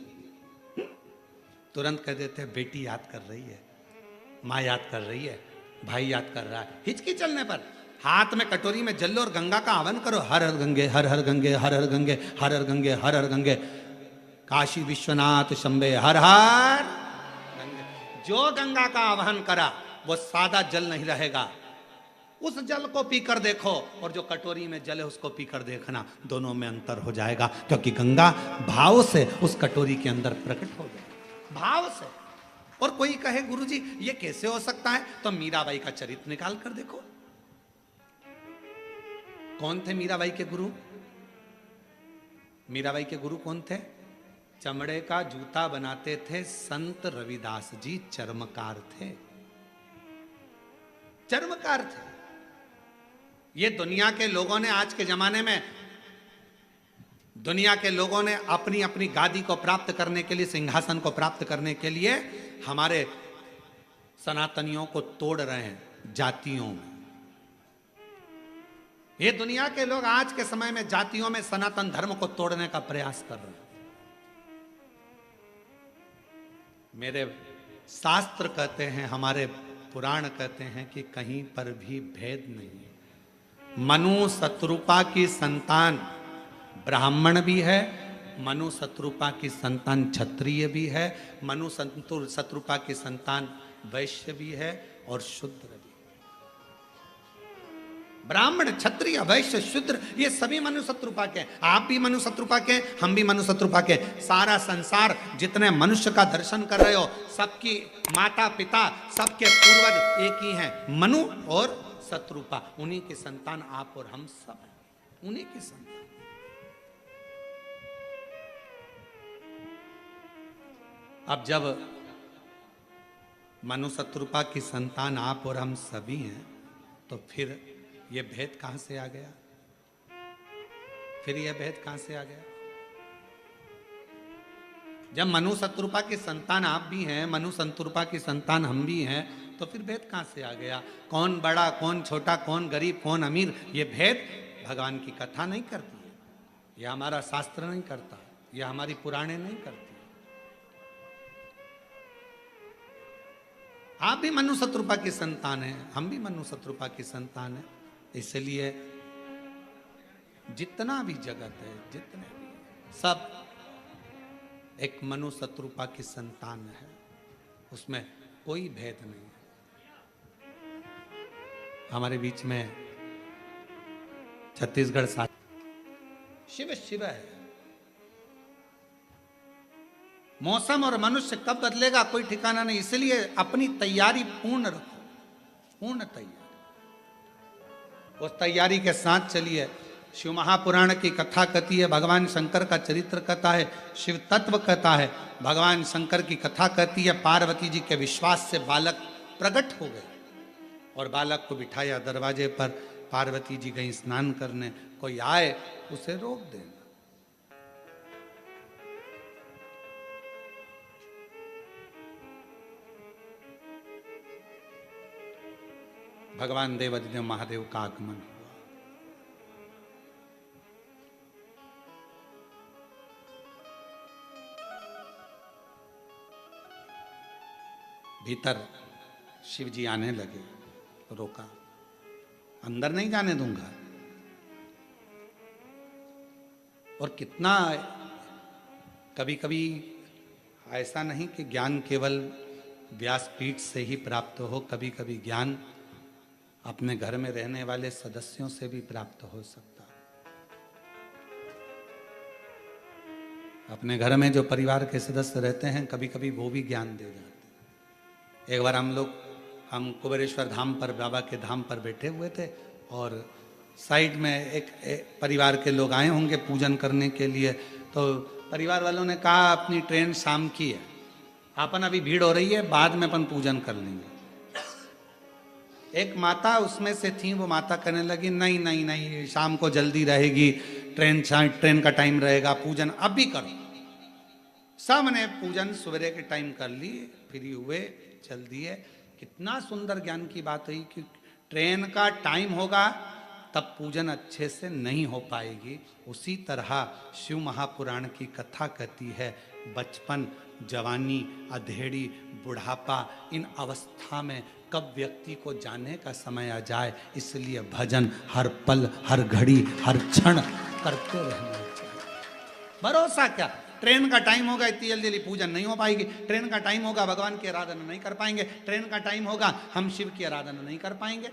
[SPEAKER 1] तुरंत कह देते बेटी याद कर रही है, माँ याद कर रही है, भाई याद कर रहा है। हिचकी चलने पर हाथ में कटोरी में जल लो और गंगा का आह्वान करो, हर हर गंगे हर हर गंगे हर हर गंगे हर हर गंगे हर हर गंगे, काशी विश्वनाथ शंभे हर हर गंगे। जो गंगा का आह्वान करा वो सादा जल नहीं रहेगा, उस जल को पीकर देखो और जो कटोरी में जल है उसको पीकर देखना, दोनों में अंतर हो जाएगा, क्योंकि गंगा भाव से उस कटोरी के अंदर प्रकट हो गया, भाव से। और कोई कहे गुरुजी ये कैसे हो सकता है, तो मीराबाई का चरित्र निकाल कर देखो। कौन थे मीराबाई के गुरु? मीराबाई के गुरु कौन थे? चमड़े का जूता बनाते थे संत रविदास जी, चर्मकार थे, चर्मकार थे। ये दुनिया के लोगों ने, आज के जमाने में दुनिया के लोगों ने अपनी अपनी गादी को प्राप्त करने के लिए, सिंहासन को प्राप्त करने के लिए हमारे सनातनियों को तोड़ रहे हैं जातियों में। ये दुनिया के लोग आज के समय में जातियों में सनातन धर्म को तोड़ने का प्रयास कर रहे हैं। मेरे शास्त्र कहते हैं, हमारे पुराण कहते हैं कि कहीं पर भी भेद नहीं है। मनु शत्रुपा की संतान ब्राह्मण भी है, मनु शत्रुपा की संतान क्षत्रिय भी है, मनु शत्रुपा की संतान वैश्य भी है और शूद्र भी। ब्राह्मण, क्षत्रिय, वैश्य, शूद्र, ये सभी मनु शत्रुपा के। आप भी मनु शत्रुपा के, हम भी मनु शत्रुपा के। सारा संसार जितने मनुष्य का दर्शन कर रहे हो, सबकी माता पिता, सबके पूर्वज एक ही हैं, मनु और शत्रुपा। उन्हीं के संतान आप और हम सब हैं, उन्हीं के संतान। अब जब मनु शत्रुपा की संतान आप और हम सभी हैं, तो फिर ये भेद कहां से आ गया? फिर यह भेद कहां से आ गया? जब मनु शत्रुपा की संतान आप भी हैं, मनु शत्रुपा की संतान हम भी हैं, तो फिर भेद कहां से आ गया? कौन बड़ा, कौन छोटा, कौन गरीब, कौन अमीर, ये भेद भगवान की कथा नहीं करती है, यह हमारा शास्त्र नहीं करता, यह हमारी पुराणे नहीं करती। आप भी मनु शत्रुपा की संतान हैं, हम भी मनु शत्रुपा की संतान हैं। इसलिए जितना भी जगत है, जितने भी, सब एक मनु शत्रुपा की संतान है, उसमें कोई भेद नहीं है। हमारे बीच में छत्तीसगढ़ शिव शिव है। मौसम और मनुष्य कब बदलेगा कोई ठिकाना नहीं, इसलिए अपनी तैयारी पूर्ण रखो, पूर्ण तैयारी। उस तैयारी के साथ चलिए। शिव महापुराण की कथा कहती है, भगवान शंकर का चरित्र कथा है, शिव तत्व कथा है। भगवान शंकर की कथा कहती है, पार्वती जी के विश्वास से बालक प्रकट हो गए और बालक को बिठाया दरवाजे पर। पार्वती जी गई स्नान करने, कोई आए उसे रोक देना। भगवान देवाधिदेव महादेव का आगमन हुआ। भीतर शिव जी आने लगे, रोका, अंदर नहीं जाने दूंगा। और कितना, कभी कभी ऐसा नहीं कि ज्ञान केवल व्यासपीठ से ही प्राप्त हो, कभी कभी ज्ञान अपने घर में रहने वाले सदस्यों से भी प्राप्त हो सकता है। अपने घर में जो परिवार के सदस्य रहते हैं, कभी कभी वो भी ज्ञान दे जाते हैं। एक बार हम कुबेरेश्वर धाम पर, बाबा के धाम पर बैठे हुए थे और साइड में एक परिवार के लोग आए होंगे पूजन करने के लिए। तो परिवार वालों ने कहा अपनी ट्रेन शाम की है, अपन अभी भीड़ हो रही है, बाद में अपन पूजन कर लेंगे। एक माता उसमें से थी, वो माता कहने लगी नहीं नहीं नहीं, शाम को जल्दी रहेगी, ट्रेन का टाइम रहेगा, पूजन अभी करो। सब ने पूजन सवेरे के टाइम कर ली, फ्री हुए, चल दिए। कितना सुंदर ज्ञान की बात हुई कि ट्रेन का टाइम होगा तब पूजन अच्छे से नहीं हो पाएगी। उसी तरह शिव महापुराण की कथा कहती है, बचपन, जवानी, अधेड़ी, बुढ़ापा, इन अवस्था में कब व्यक्ति को जाने का समय आ जाए, इसलिए भजन हर पल, हर घड़ी, हर क्षण करते रहना चाहिए। भरोसा क्या, ट्रेन का टाइम होगा, इतनी जल्दी जल्दी पूजन नहीं हो पाएगी। ट्रेन का टाइम होगा, भगवान की आराधना नहीं कर पाएंगे। ट्रेन का टाइम होगा, हम शिव की आराधना नहीं कर पाएंगे,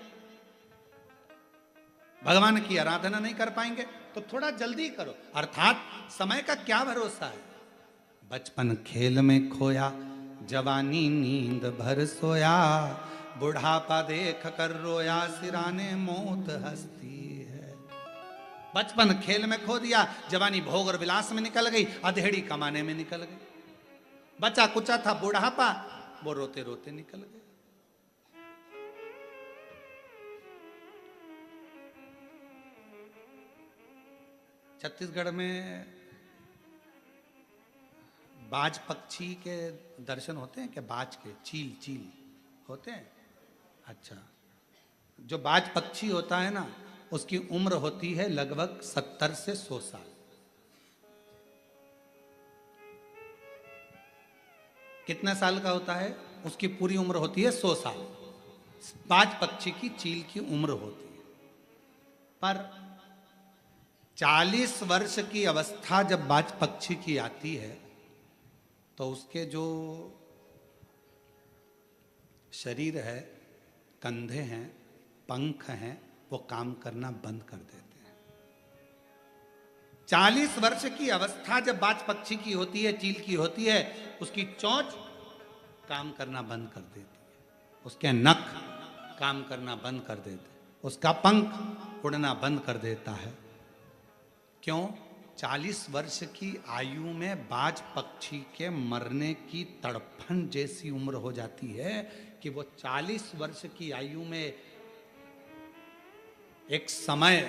[SPEAKER 1] भगवान की आराधना नहीं कर पाएंगे। तो थोड़ा जल्दी करो। अर्थात समय का क्या भरोसा है। बचपन खेल में खोया, जवानी नींद भर सोया, बुढ़ापा देख कर रोया, सिराने मौत हंसती है। बचपन खेल में खो दिया, जवानी भोग और विलास में निकल गई, अधेड़ी कमाने में निकल गई। बचा कुचा था बुढ़ापा, वो रोते रोते निकल गए। छत्तीसगढ़ में बाज पक्षी के दर्शन होते हैं क्या? बाज के, चील चील होते हैं? अच्छा, जो बाज पक्षी होता है ना, उसकी उम्र होती है लगभग 70 से 100 साल। कितने साल का होता है? उसकी पूरी उम्र होती है 100 साल। बाज पक्षी की, चील की उम्र होती है। पर 40 वर्ष की अवस्था जब बाज पक्षी की आती है तो उसके जो शरीर है, कंधे हैं, पंख हैं, वो काम करना बंद कर देते हैं। 40 वर्ष की अवस्था जब बाज पक्षी की होती है, चील की होती है, उसकी चोंच काम करना बंद कर देती है, उसके नख काम करना बंद कर देते हैं, उसका पंख उड़ना बंद कर देता है। क्यों? 40 वर्ष की आयु में बाज पक्षी के मरने की तड़फन जैसी उम्र हो जाती है कि वो 40 वर्ष की आयु में एक समय,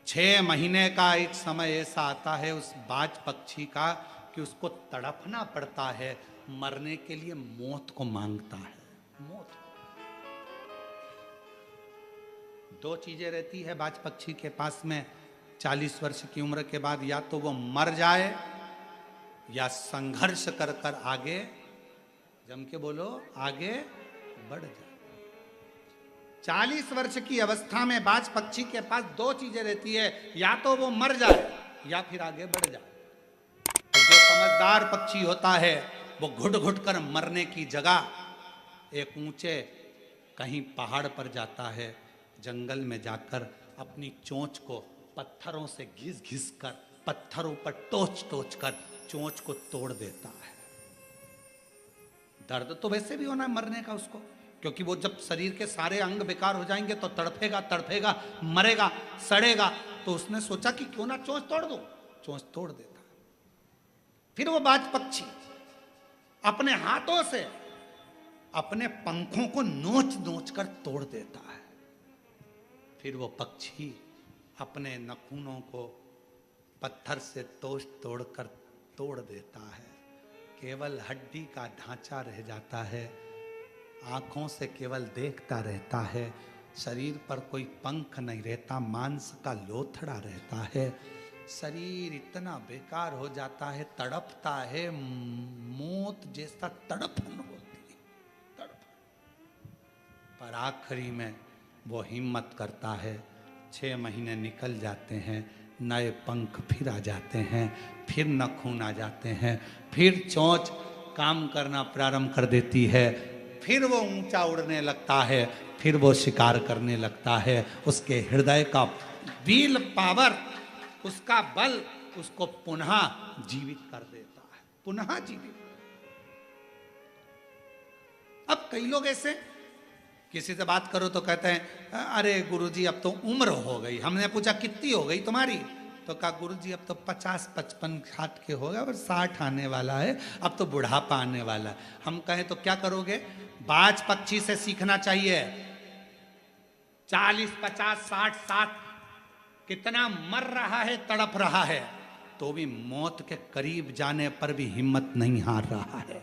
[SPEAKER 1] 6 महीने का एक समय ऐसा आता है उस बाज पक्षी का कि उसको तड़पना पड़ता है, मरने के लिए मौत को मांगता है। मौत। 2 चीजें रहती है बाज पक्षी के पास में 40 वर्ष की उम्र के बाद, या तो वो मर जाए या संघर्ष कर कर आगे, जम के बोलो, आगे बढ़ जाए। 40 वर्ष की अवस्था में बाज पक्षी के पास 2 चीजें रहती है, या तो वो मर जाए या फिर आगे बढ़ जाए। तो जो समझदार पक्षी होता है वो घुट घुट कर मरने की जगह एक ऊंचे कहीं पहाड़ पर जाता है, जंगल में जाकर अपनी चोंच को पत्थरों से घिस घिस कर, पत्थरों पर टोच टोच कर चोंच को तोड़ देता है। दर्द तो वैसे भी होना है मरने का उसको, क्योंकि वो जब शरीर के सारे अंग बेकार हो जाएंगे तो तड़फेगा तड़फेगा, मरेगा, सड़ेगा। तो उसने सोचा कि क्यों ना चोंच तोड़ दो, चोंच तोड़ देता। फिर वो बाज पक्षी अपने हाथों से अपने पंखों को नोच नोच कर तोड़ देता है। फिर वो पक्षी अपने नखूनों को पत्थर से तोड़कर तोड़ देता है। केवल हड्डी का ढांचा रह जाता है, आंखों से केवल देखता रहता है, शरीर पर कोई पंख नहीं रहता, मांस का लोथड़ा रहता है। शरीर इतना बेकार हो जाता है, तड़पता है, मौत जैसा तड़पन होती है, तड़पन। पर आखिरी में वो हिम्मत करता है। 6 महीने निकल जाते हैं, नए पंख फिर आ जाते हैं, फिर नखून आ जाते हैं, फिर चोंच काम करना प्रारंभ कर देती है, फिर वो ऊंचा उड़ने लगता है, फिर वो शिकार करने लगता है। उसके हृदय का विल पावर, उसका बल उसको पुनः जीवित कर देता है, पुनः जीवित। अब कई लोग ऐसे, किसी से बात करो तो कहते हैं अरे गुरुजी अब तो उम्र हो गई। हमने पूछा कितनी हो गई तुम्हारी? तो कहा गुरुजी अब तो 50-55 60 के हो गए और 60 आने वाला है, अब तो बुढ़ापा आने वाला है। हम कहें तो क्या करोगे? बाज पक्षी से सीखना चाहिए। 40 50 60 60 कितना मर रहा है, तड़प रहा है, तो भी मौत के करीब जाने पर भी हिम्मत नहीं हार रहा है।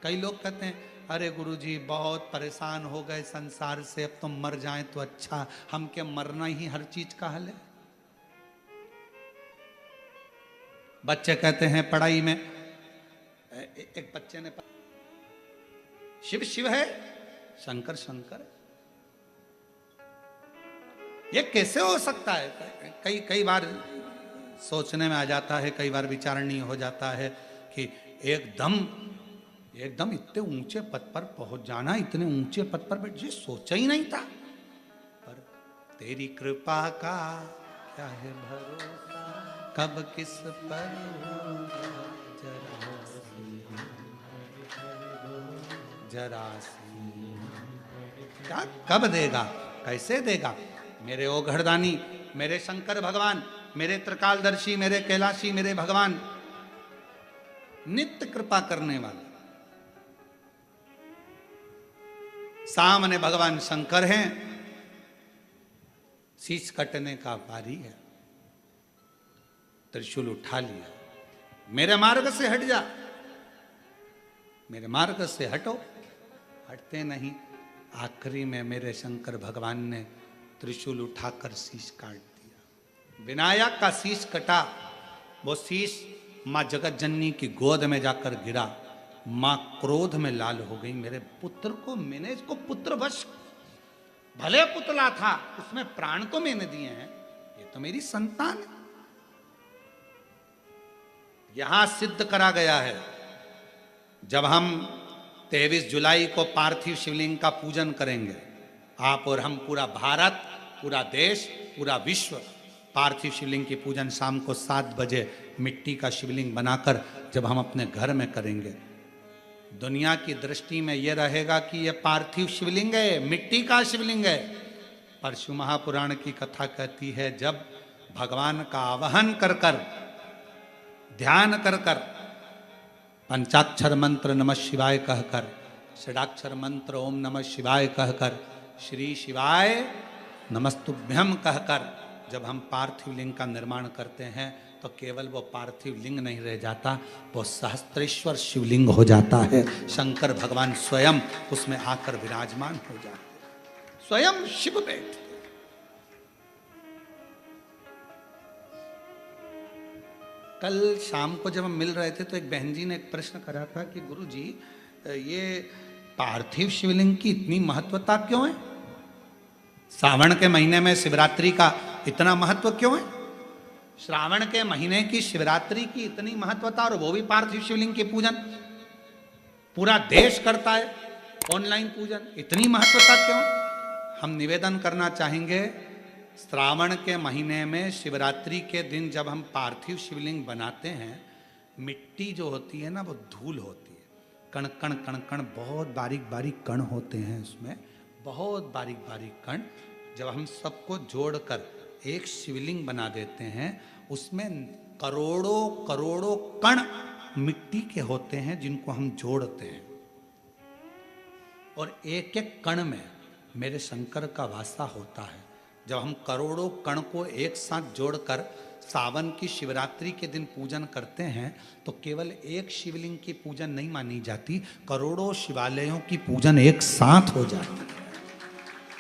[SPEAKER 1] कई लोग कहते हैं अरे गुरुजी बहुत परेशान हो गए संसार से, अब तो मर जाएं तो अच्छा, हम क्या मरना ही हर चीज का हल है? बच्चे कहते हैं पढ़ाई में, एक बच्चे ने शिव शिव है, शंकर शंकर, ये कैसे हो सकता है? कई बार सोचने में आ जाता है, कई बार विचारणीय हो जाता है कि एकदम इतने ऊंचे पद पर पहुंच जाना, इतने ऊंचे पद पर बैठ, ये सोचा ही नहीं था। पर तेरी कृपा का क्या है भरोसा, कब किस पर जरा सी क्या कब देगा, कैसे देगा? मेरे ओ घरदानी, मेरे शंकर भगवान, मेरे त्रिकालदर्शी, मेरे कैलाशी, मेरे भगवान नित्य कृपा करने वाले। सामने भगवान शंकर हैं, शीश कटने का बारी है, त्रिशूल उठा लिया, मेरे मार्ग से हट जा, मेरे मार्ग से हटो, हटते नहीं। आखिरी में मेरे शंकर भगवान ने त्रिशूल उठाकर शीश काट दिया। विनायक का शीश कटा, वो शीश मां जगत जननी की गोद में जाकर गिरा। मां क्रोध में लाल हो गई, मेरे पुत्र को मैंने इसको पुत्र वश, भले पुतला था उसमें प्राण तो मैंने दिए हैं, ये तो मेरी संतान है। यहां सिद्ध करा गया है, जब हम 23 जुलाई को पार्थिव शिवलिंग का पूजन करेंगे, आप और हम, पूरा भारत, पूरा देश, पूरा विश्व पार्थिव शिवलिंग की पूजन शाम को 7 बजे मिट्टी का शिवलिंग बनाकर जब हम अपने घर में करेंगे, दुनिया की दृष्टि में यह रहेगा कि यह पार्थिव शिवलिंग है, मिट्टी का शिवलिंग है। परशु महापुराण की कथा कहती है, जब भगवान का आवाहन कर कर, ध्यान कर कर, पंचाक्षर मंत्र नमः शिवाय कहकर, षडाक्षर मंत्र ओम नमः शिवाय कहकर, श्री शिवाय नमस्तुभ्यम कहकर जब हम पार्थिव लिंग का निर्माण करते हैं, तो केवल वो पार्थिव लिंग नहीं रह जाता, वो सहस्त्रेश्वर शिवलिंग हो जाता है। शंकर भगवान स्वयं उसमें आकर विराजमान हो जाते, स्वयं शिव बैठ। कल शाम को जब हम मिल रहे थे तो एक बहन जी ने एक प्रश्न करा था कि गुरु जी, ये पार्थिव शिवलिंग की इतनी महत्वता क्यों है? श्रावण के महीने में शिवरात्रि का इतना महत्व क्यों है? श्रावण के महीने की शिवरात्रि की इतनी महत्वता, और वो भी पार्थिव शिवलिंग के पूजन पूरा देश करता है, ऑनलाइन पूजन, इतनी महत्वता क्यों? हम निवेदन करना चाहेंगे, श्रावण के महीने में शिवरात्रि के दिन जब हम पार्थिव शिवलिंग बनाते हैं, मिट्टी जो होती है ना, वो धूल होती है, कण कण कण कण, बहुत बारीक बारीक कण होते हैं उसमें, बहुत बारीक बारीक कण। जब हम सबको जोड़कर एक शिवलिंग बना देते हैं, उसमें करोड़ों करोड़ों कण मिट्टी के होते हैं जिनको हम जोड़ते हैं, और एक एक कण में मेरे शंकर का वासा होता है। जब हम करोड़ों कण को एक साथ जोड़कर सावन की शिवरात्रि के दिन पूजन करते हैं, तो केवल एक शिवलिंग की पूजन नहीं मानी जाती, करोड़ों शिवालयों की पूजन एक साथ हो जाती है।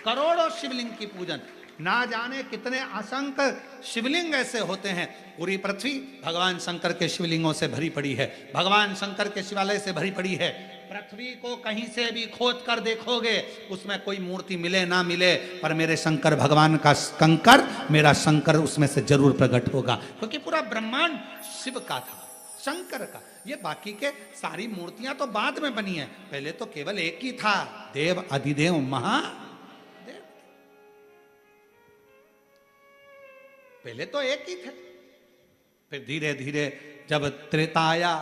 [SPEAKER 1] करोड़ों शिवलिंग की पूजन, ना जाने कितने असंख्य शिवलिंग ऐसे होते हैं। पूरी पृथ्वी भगवान शंकर के शिवलिंगों से भरी पड़ी है, भगवान शंकर के शिवालय से भरी पड़ी है। पृथ्वी को कहीं से भी खोद कर देखोगे, उसमें कोई मूर्ति मिले ना मिले, पर मेरे शंकर भगवान का कंकर, मेरा शंकर उसमें से जरूर प्रकट होगा, क्योंकि पूरा ब्रह्मांड शिव का था, शंकर का। ये बाकी के सारी मूर्तियां तो बाद में बनी है, पहले तो केवल एक ही था, देव अधिदेव महादेव। पहले तो एक ही थे, फिर धीरे धीरे जब त्रेता आया,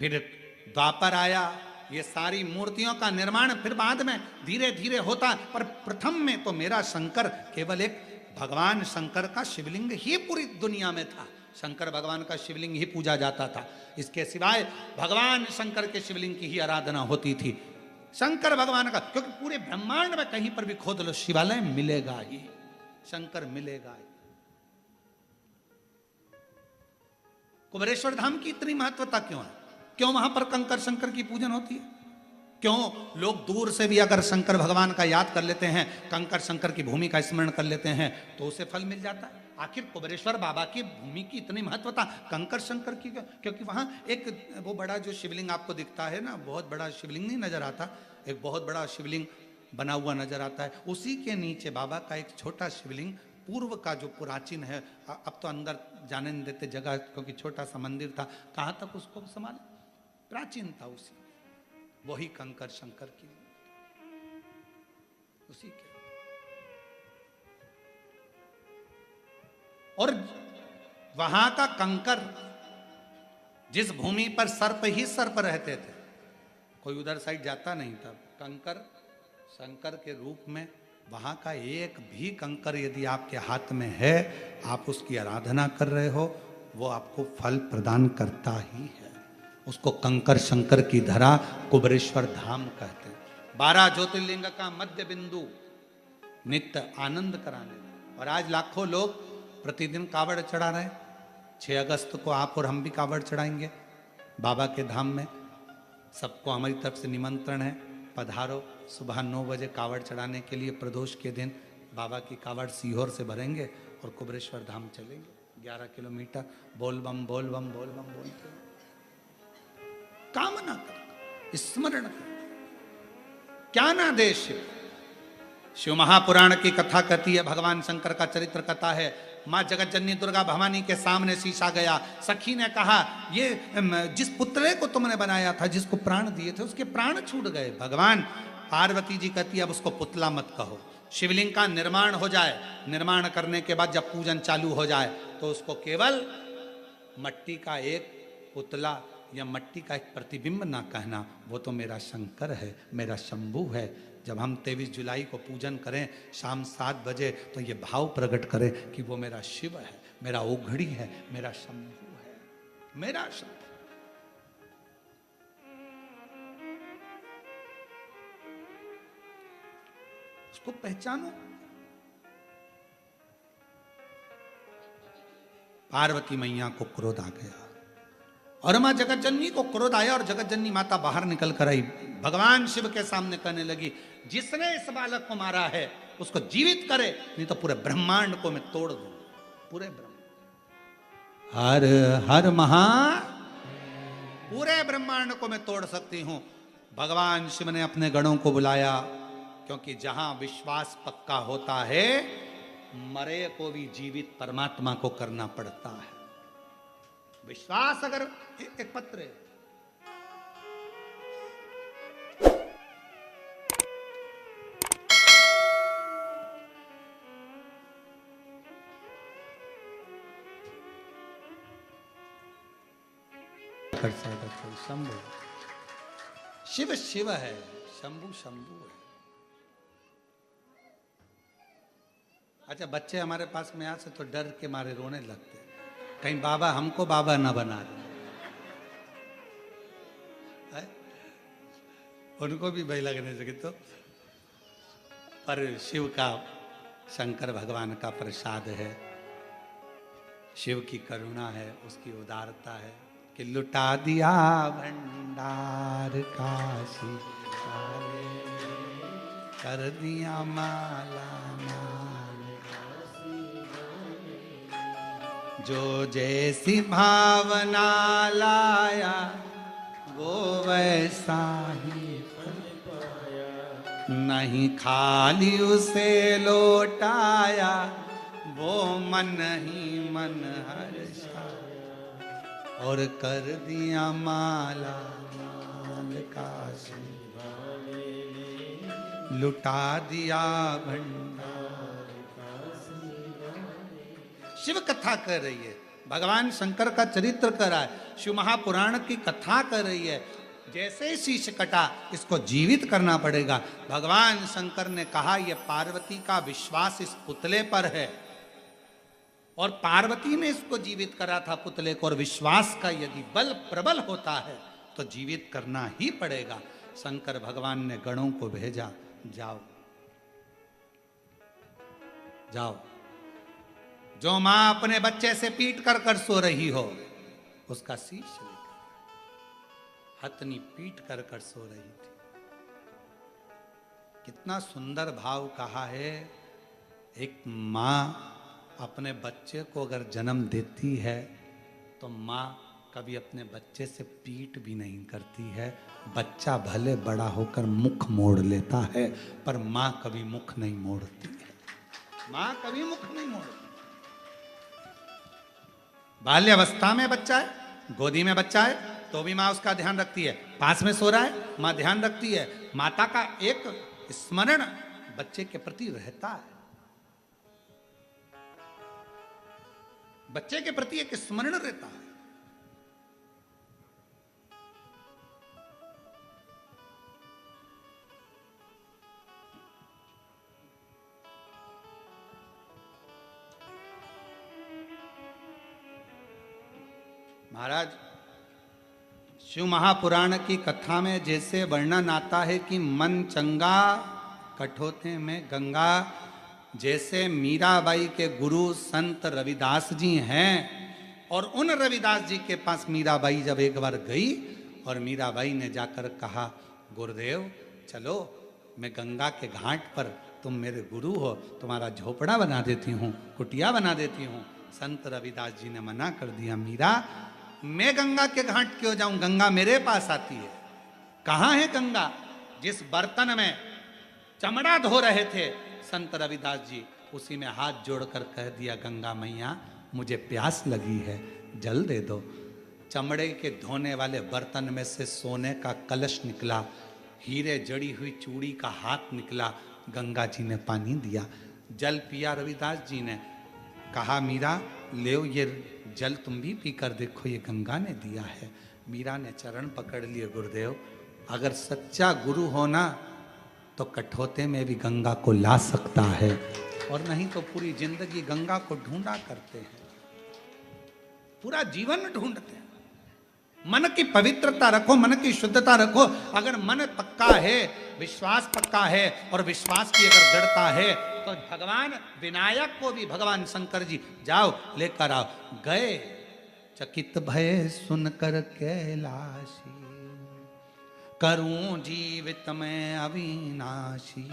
[SPEAKER 1] फिर द्वापर आया, ये सारी मूर्तियों का निर्माण फिर बाद में धीरे धीरे होता, पर प्रथम में तो मेरा शंकर केवल एक भगवान शंकर का शिवलिंग ही पूरी दुनिया में था। शंकर भगवान का शिवलिंग ही पूजा जाता था, इसके सिवाय भगवान शंकर के शिवलिंग की ही आराधना होती थी, शंकर भगवान का। क्योंकि पूरे ब्रह्मांड में कहीं पर भी खोद लो, शिवालय मिलेगा ही, शंकर मिलेगा ही। कुबेरेश्वर धाम की इतनी महत्वता क्यों है? क्यों वहां पर कंकर शंकर की पूजन होती है? क्यों लोग दूर से भी अगर शंकर भगवान का याद कर लेते हैं, कंकर शंकर की भूमि का स्मरण कर लेते हैं, तो उसे फल मिल जाता है? आखिर कुबेरेश्वर बाबा की भूमि की इतनी महत्वता, कंकर शंकर की, क्योंकि वहां एक वो बड़ा जो शिवलिंग आपको दिखता है ना, बहुत बड़ा शिवलिंग नहीं नजर आता, एक बहुत बड़ा शिवलिंग बना हुआ नजर आता है, उसी के नीचे बाबा का एक छोटा शिवलिंग पूर्व का जो प्राचीन है, अब तो अंदर जाने नहीं देते जगह, क्योंकि छोटा सा मंदिर था, कहाँ तक उसको संभाले, प्राचीन था, उसी वही कंकर शंकर की, उसी के। और वहां का कंकर, जिस भूमि पर सर्प ही सर्प रहते थे, कोई उधर साइड जाता नहीं था, कंकर शंकर के रूप में वहां का एक भी कंकर यदि आपके हाथ में है, आप उसकी आराधना कर रहे हो, वो आपको फल प्रदान करता ही है। उसको कंकर शंकर की धरा कुबरेश्वर धाम कहते हैं। 12 ज्योतिर्लिंग का मध्य बिंदु, नित्य आनंद कराने। और आज लाखों लोग प्रतिदिन कावड़ चढ़ा रहे हैं। 6 अगस्त को आप और हम भी कावड़ चढ़ाएंगे बाबा के धाम में। सबको हमारी तरफ से निमंत्रण है, पधारो। सुबह 9 बजे कावड़ चढ़ाने के लिए प्रदोष के दिन बाबा की कावड़ सीहोर से भरेंगे और कुबरेश्वर धाम चलेंगे 11 किलोमीटर। बोल बम बोल बम बोल बम बोलते कामना कर, स्मरण कर, क्या ना दे शिव। शिव महापुराण की कथा कहती है, भगवान शंकर का चरित्र कथा है। माँ जगत जननी दुर्गा भवानी के सामने शीशा गया। सखी ने कहा, ये जिस पुतले को तुमने बनाया था, जिसको प्राण दिए थे, उसके प्राण छूट गए। भगवान पार्वती जी कहती है, अब उसको पुतला मत कहो। शिवलिंग का निर्माण हो जाए, निर्माण करने के बाद जब पूजन चालू हो जाए तो उसको केवल मट्टी का एक पुतला या मट्टी का एक प्रतिबिंब ना कहना, वो तो मेरा शंकर है, मेरा शंभू है। जब हम 23 जुलाई को पूजन करें शाम 7 बजे, तो ये भाव प्रकट करें कि वो मेरा शिव है, मेरा ओघड़ी है, मेरा शंभू है, मेरा शंभू। उसको पहचानो। पार्वती मैया को क्रोध आ गया और मां जगत जननी को क्रोध आया और जगत जननी माता बाहर निकल कर आई। भगवान शिव के सामने कहने लगी, जिसने इस बालक को मारा है उसको जीवित करे, नहीं तो पूरे ब्रह्मांड को मैं तोड़ दूं। पूरे ब्रह्मांड, हर हर महा, पूरे ब्रह्मांड को मैं तोड़ सकती हूं। भगवान शिव ने अपने गणों को बुलाया, क्योंकि जहां विश्वास पक्का होता है, मरे को भी जीवित परमात्मा को करना पड़ता है। विश्वास अगर एक पत्र है, शंभु शिव शिव है, शंभु शंभु है। अच्छा, बच्चे हमारे पास में आते तो डर के मारे रोने लगते, कहीं बाबा हमको बाबा ना बना दे। उनको भी भय लगने लगे तो। पर शिव का, शंकर भगवान का प्रसाद है, शिव की करुणा है, उसकी उदारता है कि लुटा दिया भंडार काशी वाले, कर दिया माला माल, जो जैसी भावना लाया वो वैसा ही नहीं, खाली उसे लौटाया वो मन ही मन हर्षा, और कर दिया माला माल काशी, लुटा दिया भंडार। शिव कथा कर रही है, भगवान शंकर का चरित्र कर रहा है, शिव महापुराण की कथा कर रही है। जैसे ही शीश कटा, इसको जीवित करना पड़ेगा। भगवान शंकर ने कहा, यह पार्वती का विश्वास इस पुतले पर है, और पार्वती ने इसको जीवित करा था पुतले को, और विश्वास का यदि बल प्रबल होता है तो जीवित करना ही पड़ेगा। शंकर भगवान ने गणों को भेजा, जाओ जाओ, जो मां अपने बच्चे से पीट कर कर सो रही हो, उसका शीश लेकर, हथनी पीट कर कर सो रही थी। कितना सुंदर भाव कहा है। एक मां अपने बच्चे को अगर जन्म देती है तो मां कभी अपने बच्चे से पीट भी नहीं करती है। बच्चा भले बड़ा होकर मुख मोड़ लेता है, पर मां कभी मुख नहीं मोड़ती है। मां कभी मुख नहीं मोड़ती। बाल्यावस्था में बच्चा है, गोदी में बच्चा है, तो भी मां उसका ध्यान रखती है। पास में सो रहा है, मां ध्यान रखती है। माता का एक स्मरण बच्चे के प्रति रहता है, बच्चे के प्रति एक स्मरण रहता है। महाराज, शिव महापुराण की कथा में जैसे वर्णन आता है कि मन चंगा कठोते में गंगा, जैसे मीराबाई के गुरु संत रविदास जी हैं, और उन रविदास जी के पास मीराबाई जब एक बार गई और मीराबाई ने जाकर कहा, गुरुदेव चलो, मैं गंगा के घाट पर, तुम मेरे गुरु हो, तुम्हारा झोपड़ा बना देती हूँ, कुटिया बना देती हूँ। संत रविदास जी ने मना कर दिया, मीरा मैं गंगा के घाट क्यों जाऊं, गंगा मेरे पास आती है। कहाँ है गंगा? जिस बर्तन में चमड़ा धो रहे थे संत रविदास जी, उसी में हाथ जोड़कर कह दिया, गंगा मैया मुझे प्यास लगी है, जल दे दो। चमड़े के धोने वाले बर्तन में से सोने का कलश निकला, हीरे जड़ी हुई चूड़ी का हाथ निकला, गंगा जी ने पानी दिया, जल पिया। रविदास जी ने कहा, मीरा ले ये जल तुम भी पी कर देखो, ये गंगा ने दिया है। मीरा ने चरण पकड़ लिए, गुरुदेव अगर सच्चा गुरु होना तो कठोते में भी गंगा को ला सकता है, और नहीं तो पूरी जिंदगी गंगा को ढूंढा करते हैं, पूरा जीवन ढूंढते हैं। मन की पवित्रता रखो, मन की शुद्धता रखो। अगर मन पक्का है, विश्वास पक्का है, और विश्वास की अगर दृढ़ता है, तो भगवान विनायक को भी भगवान शंकर जी जाओ लेकर आओ। गए चकित भय सुनकर कैलाशी, करूं जीवित में अविनाशी।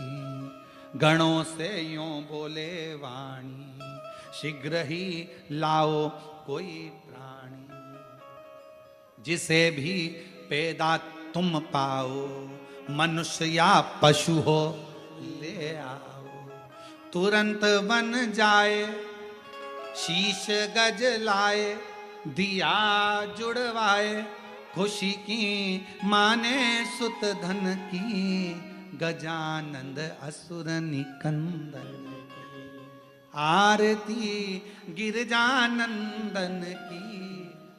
[SPEAKER 1] गणों से यूं बोले वाणी, शीघ्र ही लाओ कोई प्राणी। जिसे भी पैदा तुम पाओ, मनुष्य या पशु हो ले आओ। तुरंत बन जाए शीश गज लाए, दिया जुड़वाए। खुशी की माने सुत धन की, गजानंद असुर निकंदन। आरती गिरजानंदन की,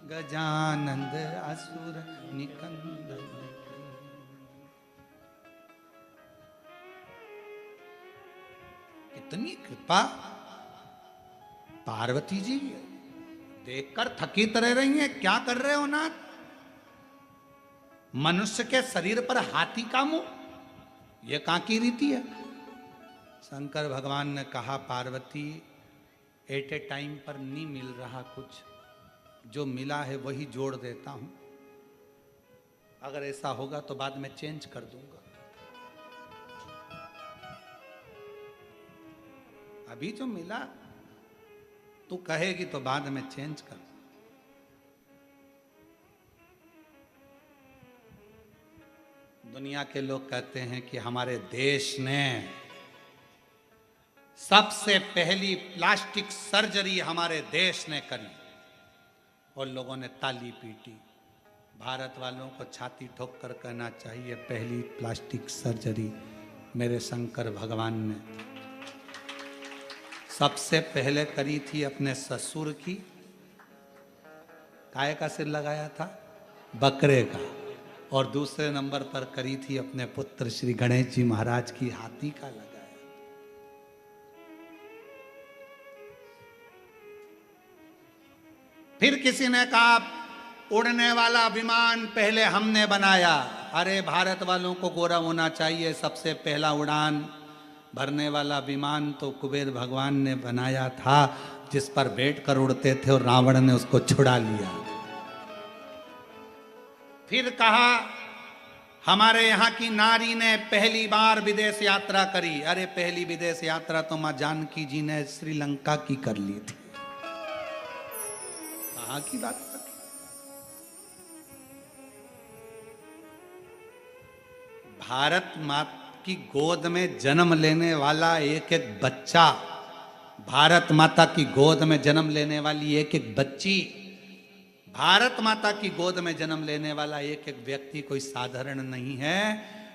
[SPEAKER 1] गजानंद असुर निकंदन। कितनी कृपा! पार्वती जी देखकर थकी तरह रही हैं, क्या कर रहे हो नाथ? मनुष्य के शरीर पर हाथी का मुंह, यह कहां की रीति है? शंकर भगवान ने कहा, पार्वती एट ए टाइम पर नहीं मिल रहा कुछ, जो मिला है वही जोड़ देता हूं। अगर ऐसा होगा तो बाद में चेंज कर दूंगा। अभी जो मिला तू कहेगी तो बाद में चेंज कर। दुनिया के लोग कहते हैं कि हमारे देश ने सबसे पहली प्लास्टिक सर्जरी हमारे देश ने करी, और लोगों ने ताली पीटी। भारत वालों को छाती ठोक कर कहना चाहिए, पहली प्लास्टिक सर्जरी मेरे शंकर भगवान ने सबसे पहले करी थी अपने ससुर की। काय का सिर लगाया था? बकरे का। और दूसरे नंबर पर करी थी अपने पुत्र श्री गणेश जी महाराज की, हाथी का लगाया। फिर किसी ने कहा उड़ने वाला विमान पहले हमने बनाया। अरे भारत वालों को गौरव होना चाहिए, सबसे पहला उड़ान भरने वाला विमान तो कुबेर भगवान ने बनाया था, जिस पर बैठकर उड़ते थे, और रावण ने उसको छुड़ा लिया। फिर कहा हमारे यहाँ की नारी ने पहली बार विदेश यात्रा करी। अरे पहली विदेश यात्रा तो मां जानकी जी ने श्रीलंका की कर ली थी। कहाँ की बात कर? भारत माता की गोद में जन्म लेने वाला एक एक बच्चा, भारत माता की गोद में जन्म लेने वाली एक एक बच्ची, भारत माता की गोद में जन्म लेने वाला एक एक व्यक्ति कोई साधारण नहीं है।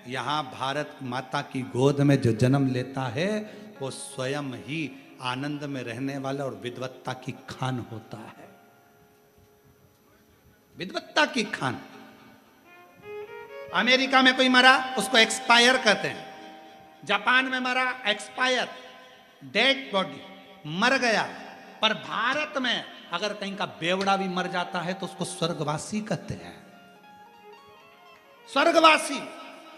[SPEAKER 1] यहाँ भारत माता की गोद में जो जन्म लेता है वो स्वयं ही आनंद में रहने वाला और विद्वत्ता की खान होता है। विद्वत्ता की खान। अमेरिका में कोई मरा उसको एक्सपायर कहते हैं, जापान में मरा एक्सपायर, डेड बॉडी, मर गया। पर भारत में अगर कहीं का बेवड़ा भी मर जाता है तो उसको स्वर्गवासी कहते हैं। स्वर्गवासी।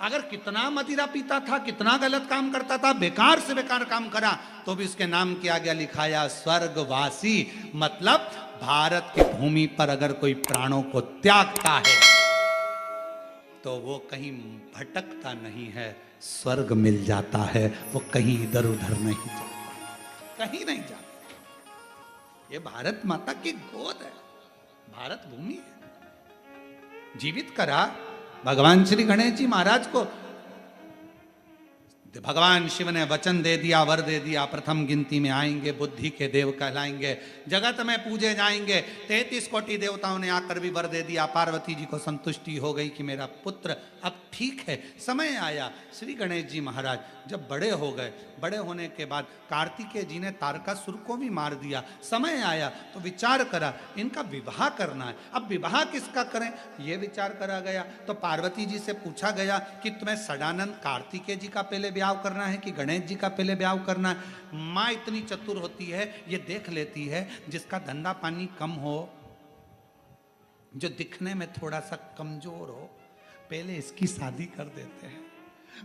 [SPEAKER 1] अगर कितना मदिरा पीता था, कितना गलत काम करता था, बेकार से बेकार काम करा, तो भी उसके नाम के आगे लिखाया स्वर्गवासी। मतलब भारत की भूमि पर अगर कोई प्राणों को त्यागता है तो वो कहीं भटकता नहीं है, स्वर्ग मिल जाता है। वो कहीं इधर उधर नहीं जाता, कहीं नहीं जाता। ये भारत माता की गोद है, भारत भूमि है। जीवित करा भगवान श्री गणेश जी महाराज को। भगवान शिव ने वचन दे दिया, वर दे दिया, प्रथम गिनती में आएंगे, बुद्धि के देव कहलाएंगे, जगत में पूजे जाएंगे। 33 कोटि देवताओं ने आकर भी वर दे दिया। पार्वती जी को संतुष्टि हो गई कि मेरा पुत्र अब ठीक है। समय आया, श्री गणेश जी महाराज जब बड़े हो गए, बड़े होने के बाद कार्तिकेय जी ने तारकासुर को भी मार दिया। समय आया तो विचार करा इनका विवाह करना है। अब विवाह किसका करें, यह विचार करा गया। तो पार्वती जी से पूछा गया कि तुम्हें सदानंद कार्तिकेय जी का पहले ब्याह करना है कि गणेश जी का पहले ब्याह करना है। माँ इतनी चतुर होती है, ये देख लेती है जिसका धंधा पानी कम हो, जो दिखने में थोड़ा सा कमजोर हो, पहले इसकी शादी कर देते हैं।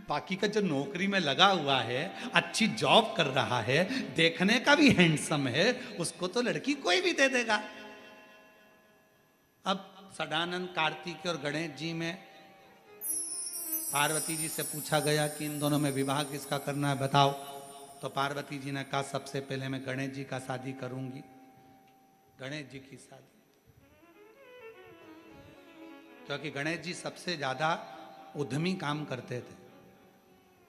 [SPEAKER 1] बाकी का जो नौकरी में लगा हुआ है, अच्छी जॉब कर रहा है, देखने का भी हैंडसम है, उसको तो लड़की कोई भी दे देगा। अब सदानंद कार्तिकेय और गणेश जी में पार्वती जी से पूछा गया कि इन दोनों में विवाह किसका करना है, बताओ। तो पार्वती जी ने कहा सबसे पहले मैं गणेश जी का शादी करूंगी, गणेश जी की शादी। क्योंकि गणेश जी सबसे ज्यादा उद्यमी काम करते थे।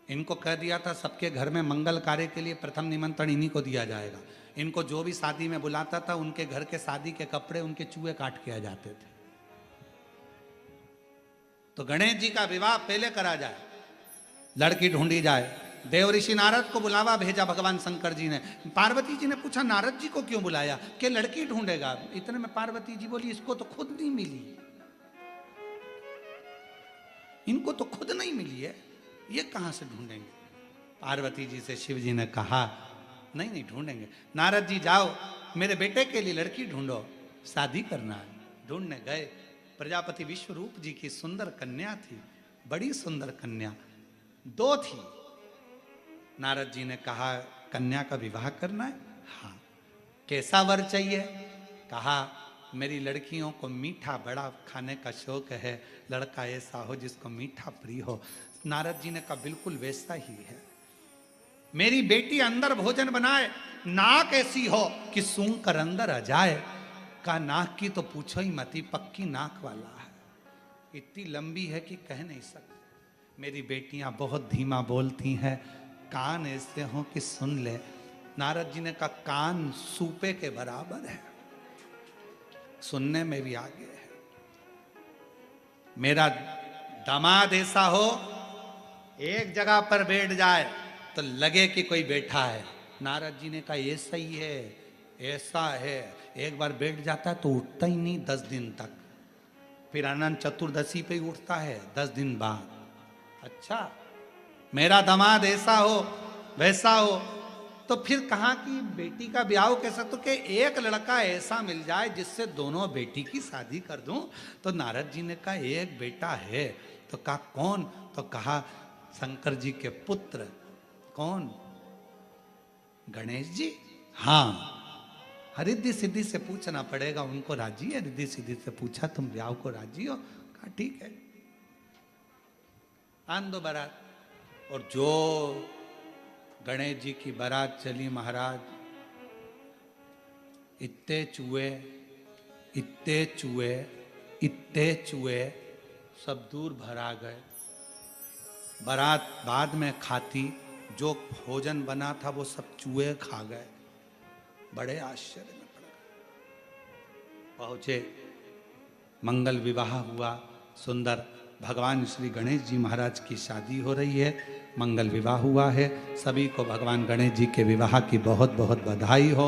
[SPEAKER 1] इनको कह दिया था सबके घर में मंगल कार्य के लिए प्रथम निमंत्रण इन्हीं को दिया जाएगा। इनको जो भी शादी में बुलाता था, उनके घर के शादी के कपड़े उनके चूहे काट के आ जाते थे। तो गणेश जी का विवाह पहले करा जाए, लड़की ढूंढी जाए। देव ऋषि नारद को बुलावा भेजा भगवान शंकर जी ने। पार्वती जी ने पूछा नारद जी को क्यों बुलाया, कि लड़की ढूंढेगा। इतने में पार्वती जी बोली इसको तो खुद नहीं मिली, इनको तो खुद नहीं मिली है, ये कहां से ढूंढेंगे। पार्वती जी से शिव जी ने कहा नहीं नहीं ढूंढेंगे, नारद जी जाओ मेरे बेटे के लिए लड़की ढूंढो, शादी करना है। ढूंढने गए, प्रजापति विश्वरूप जी की सुंदर कन्या थी, बड़ी सुंदर कन्या, 2 थी। नारद जी ने कहा कन्या का विवाह करना है, हाँ। कैसा वर चाहिए, कहा मेरी लड़कियों को मीठा बड़ा खाने का शौक है, लड़का ऐसा हो जिसको मीठा प्रिय हो। नारद जी ने कहा बिल्कुल वैसा ही है। मेरी बेटी अंदर भोजन बनाए, नाक ऐसी हो कि सूंघ कर अंदर आ जाए। का नाक की तो पूछो ही मती, पक्की नाक वाला है, इतनी लंबी है कि कह नहीं सकते। मेरी बेटियां बहुत धीमा बोलती हैं, कान ऐसे हो कि सुन ले। नारद जी ने कहा कान सूपे के बराबर है, सुनने में भी आगे है। मेरा दामाद ऐसा हो एक जगह पर बैठ जाए तो लगे कि कोई बैठा है। नारद जी ने कहा ऐसा ही है, ऐसा है। एक बार बैठ जाता है तो उठता ही नहीं 10 दिन तक, फिर अनंत चतुर्दशी पे ही उठता है 10 दिन बाद। अच्छा, मेरा दामाद ऐसा हो वैसा हो, तो फिर कहा कि बेटी का ब्याह कैसा, तो कि एक लड़का ऐसा मिल जाए जिससे दोनों बेटी की शादी कर दूं। तो नारद जी ने कहा एक बेटा है। तो कहा कौन, तो कहा शंकर जी के पुत्र। कौन, गणेश जी। हाँ, रिद्धि सिद्धि से पूछना पड़ेगा, उनको राजी है। रिद्धि सिद्धि से पूछा तुम ब्याह को राजी हो, कहा ठीक है, आन दो बारात। और जो गणेश जी की बारात चली महाराज, इतने चूहे, इतने चूहे, इतने चूहे सब दूर भरा गए। बारात बाद में खाती, जो भोजन बना था वो सब चूहे खा गए। बड़े आश्चर्य में पड़ गए। पहुंचे, मंगल विवाह हुआ, सुंदर। भगवान श्री गणेश जी महाराज की शादी हो रही है, मंगल विवाह हुआ है। सभी को भगवान गणेश जी के विवाह की बहुत बहुत बधाई हो।